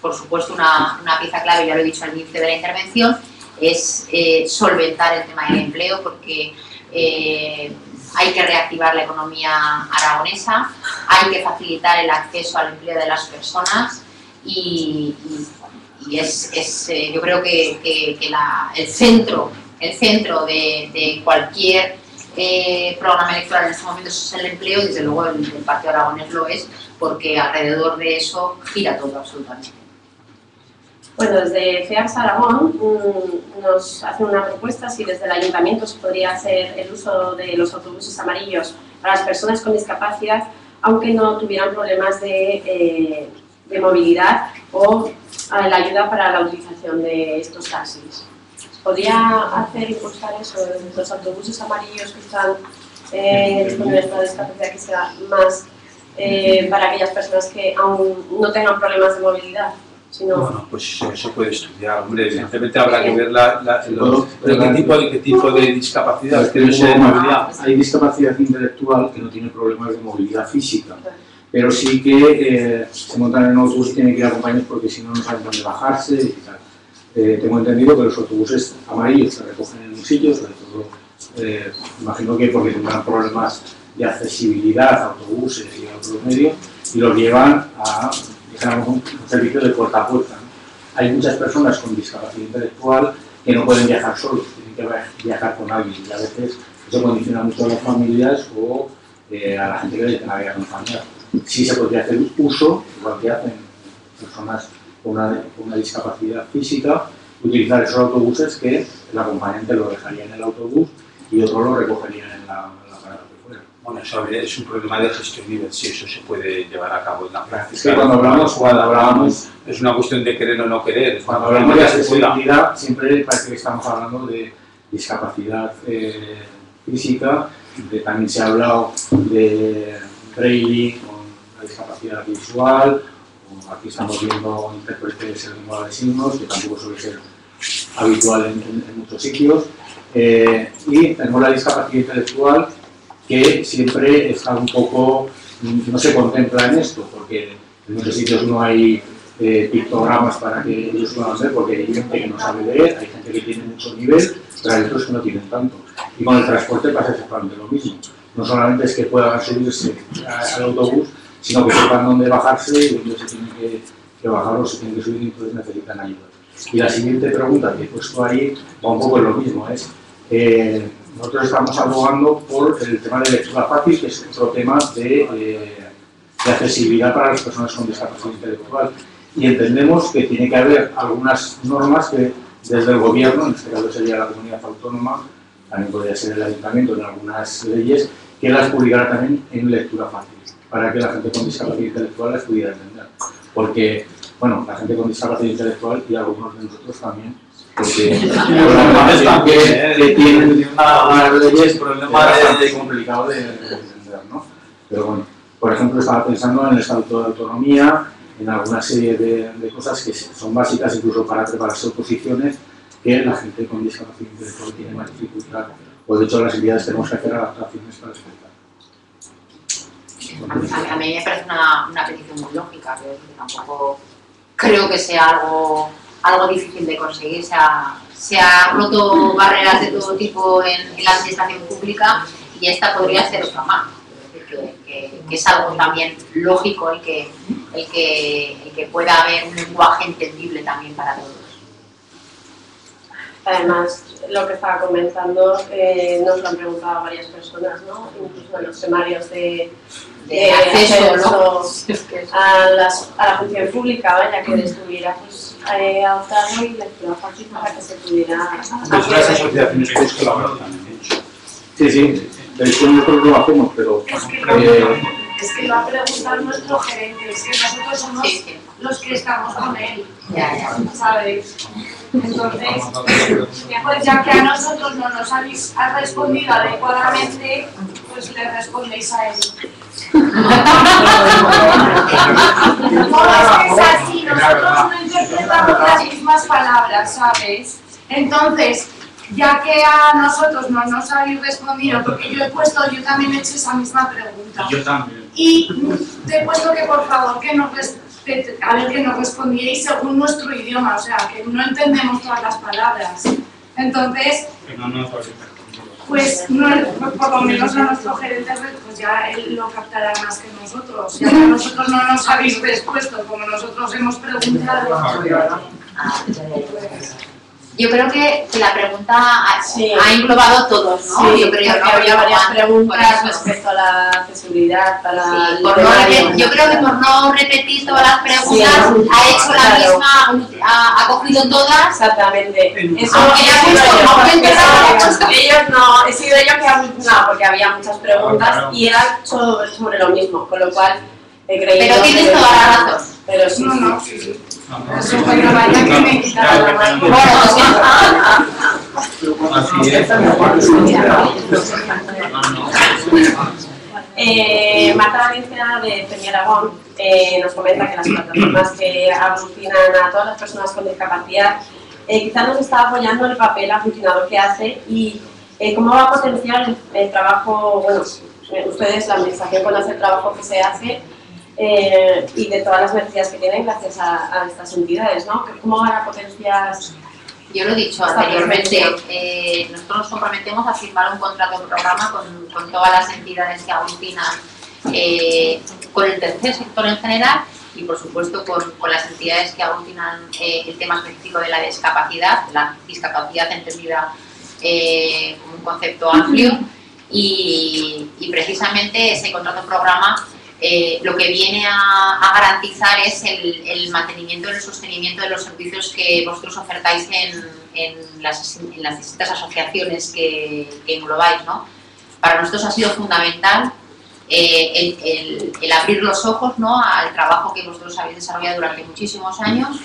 por supuesto una pieza clave, ya lo he dicho al inicio de la intervención, es solventar el tema del empleo, porque hay que reactivar la economía aragonesa, hay que facilitar el acceso al empleo de las personas y yo creo que el centro de cualquier programa electoral en estos momentos es el empleo. Desde luego el Partido Aragonés lo es, porque alrededor de eso gira todo absolutamente. Bueno, desde FEAX Aragón nos hacen una propuesta si desde el Ayuntamiento se podría hacer el uso de los autobuses amarillos para las personas con discapacidad, aunque no tuvieran problemas de movilidad, o la ayuda para la utilización de estos taxis. ¿Podría impulsar eso, los autobuses amarillos que están disponibles para discapacidad, que sea más para aquellas personas que aún no tengan problemas de movilidad? Bueno, pues eso puede estudiar, hombre, evidentemente habrá que ver qué tipo de discapacidad, Hay discapacidad intelectual que no tiene problemas de movilidad física, pero sí que se montan en un autobús y tienen que ir acompañados porque si no, no saben dónde bajarse y tal. Tengo entendido que los autobuses amarillos se recogen en un sitio, sobre todo, imagino que porque tendrán problemas de accesibilidad a autobuses y a otros medios, y los llevan a un servicio de puerta a puerta, ¿no? Hay muchas personas con discapacidad intelectual que no pueden viajar solos, tienen que viajar con alguien, y a veces eso condiciona mucho a las familias o a la gente que le tenga que acompañar. Sí se podría hacer uso, igual que hacen personas con una discapacidad física, utilizar esos autobuses que el acompañante lo dejaría en el autobús y otro lo recogería en la parada de fuera. Bueno, eso es un problema de gestión y ver si eso se puede llevar a cabo en la práctica. Es que cuando hablamos es una cuestión de querer o no querer. Cuando hablamos de accesibilidad, siempre parece que estamos hablando de discapacidad física, también se ha hablado de braille con la discapacidad visual, o aquí estamos viendo intérpretes en lengua de signos, que tampoco suele ser habitual en muchos sitios, y tenemos la discapacidad intelectual, que siempre está un poco, no se contempla en esto, porque en muchos sitios no hay pictogramas para que ellos puedan ver, porque hay gente que no sabe leer, hay gente que tiene mucho nivel, pero hay otros que no tienen tanto. Y con el transporte pasa exactamente lo mismo. No solamente es que puedan subirse al autobús, sino que sepan dónde bajarse y dónde se tienen que bajar o se tienen que subir, y entonces necesitan ayuda. Y la siguiente pregunta que he puesto ahí va un poco en lo mismo, es nosotros estamos abogando por el tema de lectura fácil, que es otro tema de accesibilidad para las personas con discapacidad intelectual. Y entendemos que tiene que haber algunas normas que desde el gobierno, en este caso sería la comunidad autónoma, también podría ser el ayuntamiento en algunas leyes, que las publicara también en lectura fácil, para que la gente con discapacidad intelectual las pudiera entender. Porque, bueno, la gente con discapacidad intelectual y algunos de nosotros también, porque que tienen unas leyes bastante complicado de entender, ¿no? Pero bueno, por ejemplo, estaba pensando en el Estatuto de Autonomía, en alguna serie de cosas que son básicas incluso para prepararse oposiciones, que la gente con discapacidad intelectual tiene más dificultad, o de hecho las entidades tenemos que hacer adaptaciones para explicar. A mí me parece una petición muy lógica, que tampoco creo que sea algo difícil de conseguir. Se ha roto barreras de todo tipo en la administración pública y esta podría ser otra más. Es decir, que es algo también lógico el que pueda haber un lenguaje entendible también para todos. Además, lo que estaba comentando nos lo han preguntado varias personas, ¿no? Incluso en los temarios de acceso, ¿no? a la función pública, vaya, que estuviera pues, adoptarlo y lectura fácil para que se pudiera... Pues las asociaciones pues colaboran también. Sí, de hecho nosotros lo hacemos, pero... Es que lo va a preguntar nuestro gerente, es que nosotros somos los que estamos con él, ¿sabes? Entonces, pues ya que a nosotros no nos habéis respondido adecuadamente, pues le respondéis a él. No, es así, nosotros no interpretamos las mismas palabras, ¿sabes? Entonces, ya que a nosotros no nos habéis respondido, porque yo también he hecho esa misma pregunta. Yo también. Y te he puesto que por favor que nos respondierais según nuestro idioma, o sea, que no entendemos todas las palabras. Entonces, pues por lo menos a nuestro gerente, pues ya él lo captará más que nosotros. Ya que nosotros no nos habéis respuesto como nosotros hemos preguntado. Yo creo que la pregunta ha englobado todos, ¿no? Sí, yo creo que había varias preguntas respecto a la accesibilidad para sí, yo creo que por no repetir todas las preguntas ha hecho la misma, ha cogido todas. Exactamente. Eso ellos no, he sido yo que no, porque había muchas preguntas y era sobre lo mismo, con lo cual he creído... Pero tienes toda la razón. Pero sí, sí. Eso fue que me quitaron la mano. Marta Valencia de CEMI Aragón nos comenta que las plataformas que aglutinan a todas las personas con discapacidad quizás nos está apoyando el papel aglutinador que hace y cómo va a potenciar el trabajo, bueno, ustedes, la administración, conoce el trabajo que se hace y de todas las necesidades que tienen gracias a estas entidades, ¿no? ¿Cómo van a potenciar? Yo lo he dicho anteriormente, nosotros nos comprometemos a firmar un contrato de programa con todas las entidades que aglutinan, con el tercer sector en general y por supuesto con las entidades que aglutinan el tema específico de la discapacidad entendida como un concepto amplio y precisamente ese contrato de programa lo que viene a garantizar es el mantenimiento y el sostenimiento de los servicios que vosotros ofertáis en las distintas asociaciones que englobáis, ¿no? Para nosotros ha sido fundamental el abrir los ojos, ¿no?, al trabajo que vosotros habéis desarrollado durante muchísimos años,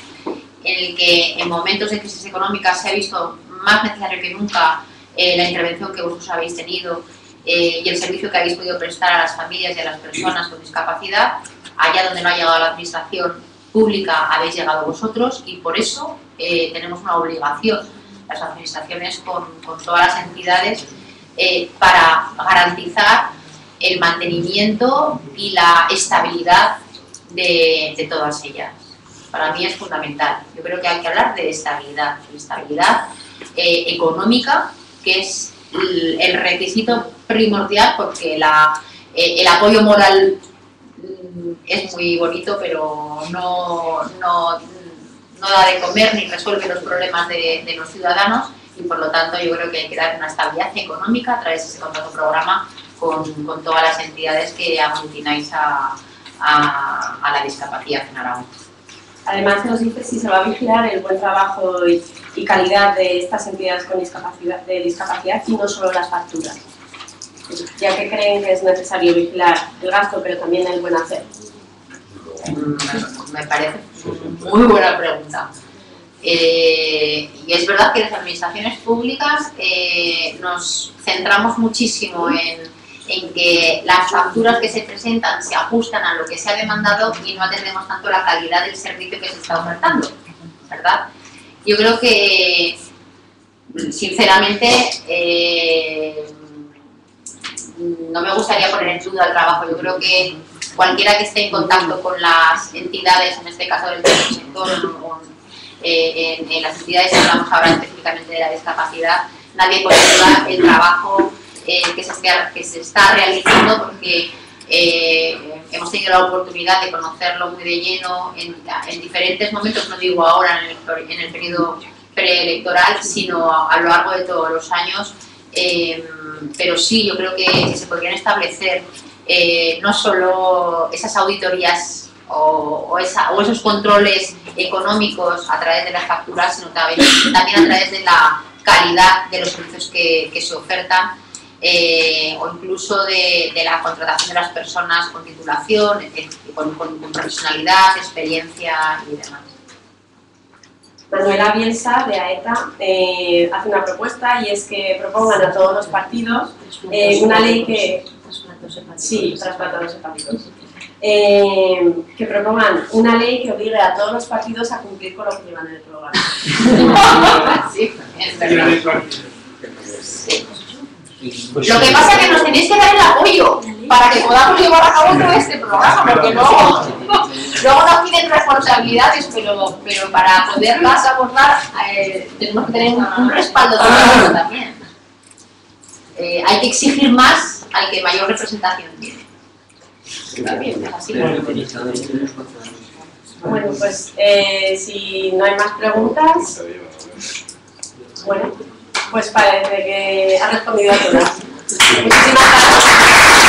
en el que en momentos de crisis económica se ha visto más necesario que nunca la intervención que vosotros habéis tenido y el servicio que habéis podido prestar a las familias y a las personas con discapacidad. Allá donde no ha llegado la administración pública habéis llegado vosotros y por eso tenemos una obligación, las administraciones con todas las entidades, para garantizar el mantenimiento y la estabilidad de todas ellas. Para mí es fundamental. Yo creo que hay que hablar de estabilidad económica, que es el requisito primordial, porque el apoyo moral es muy bonito, pero no da de comer ni resuelve los problemas de los ciudadanos y por lo tanto yo creo que hay que dar una estabilidad económica a través de ese contrato programa con todas las entidades que aglutináis a la discapacidad en Aragón. Además nos dice si se va a vigilar el buen trabajo y calidad de estas entidades con discapacidad y no solo las facturas, ya que creen que es necesario vigilar el gasto pero también el buen hacer. Me parece muy buena pregunta. Y es verdad que las administraciones públicas nos centramos muchísimo en que las facturas que se presentan se ajustan a lo que se ha demandado y no atendemos tanto la calidad del servicio que se está ofertando, ¿verdad? Yo creo que, sinceramente, no me gustaría poner en duda el trabajo. Yo creo que cualquiera que esté en contacto con las entidades, en este caso del tercer sector, en las entidades que hablamos ahora específicamente de la discapacidad, nadie puede dudar el trabajo que se está realizando, porque hemos tenido la oportunidad de conocerlo muy de lleno en diferentes momentos, no digo ahora en el periodo preelectoral, sino a lo largo de todos los años, pero sí, yo creo que se podrían establecer no solo esas auditorías o esos controles económicos a través de las facturas, sino también a través de la calidad de los servicios que se ofertan, o incluso de la contratación de las personas con titulación, con profesionalidad, experiencia y demás. Manuela Bielsa, de AETA, hace una propuesta, y es que propongan a todos los partidos una ley que... Sí, trasplantados hepáticos. Que propongan una ley que obligue a todos los partidos a cumplir con lo que llevan en el programa. Sí, es verdad. Sí. Lo que pasa es que nos tenéis que dar el apoyo para que podamos llevar a cabo todo este programa, porque luego nos piden responsabilidades, pero para poderlas abordar tenemos que tener un respaldo también. Hay que exigir más al que mayor representación tiene. Bueno, pues si no hay más preguntas, bueno, pues parece que ha respondido a todas. Muchísimas gracias.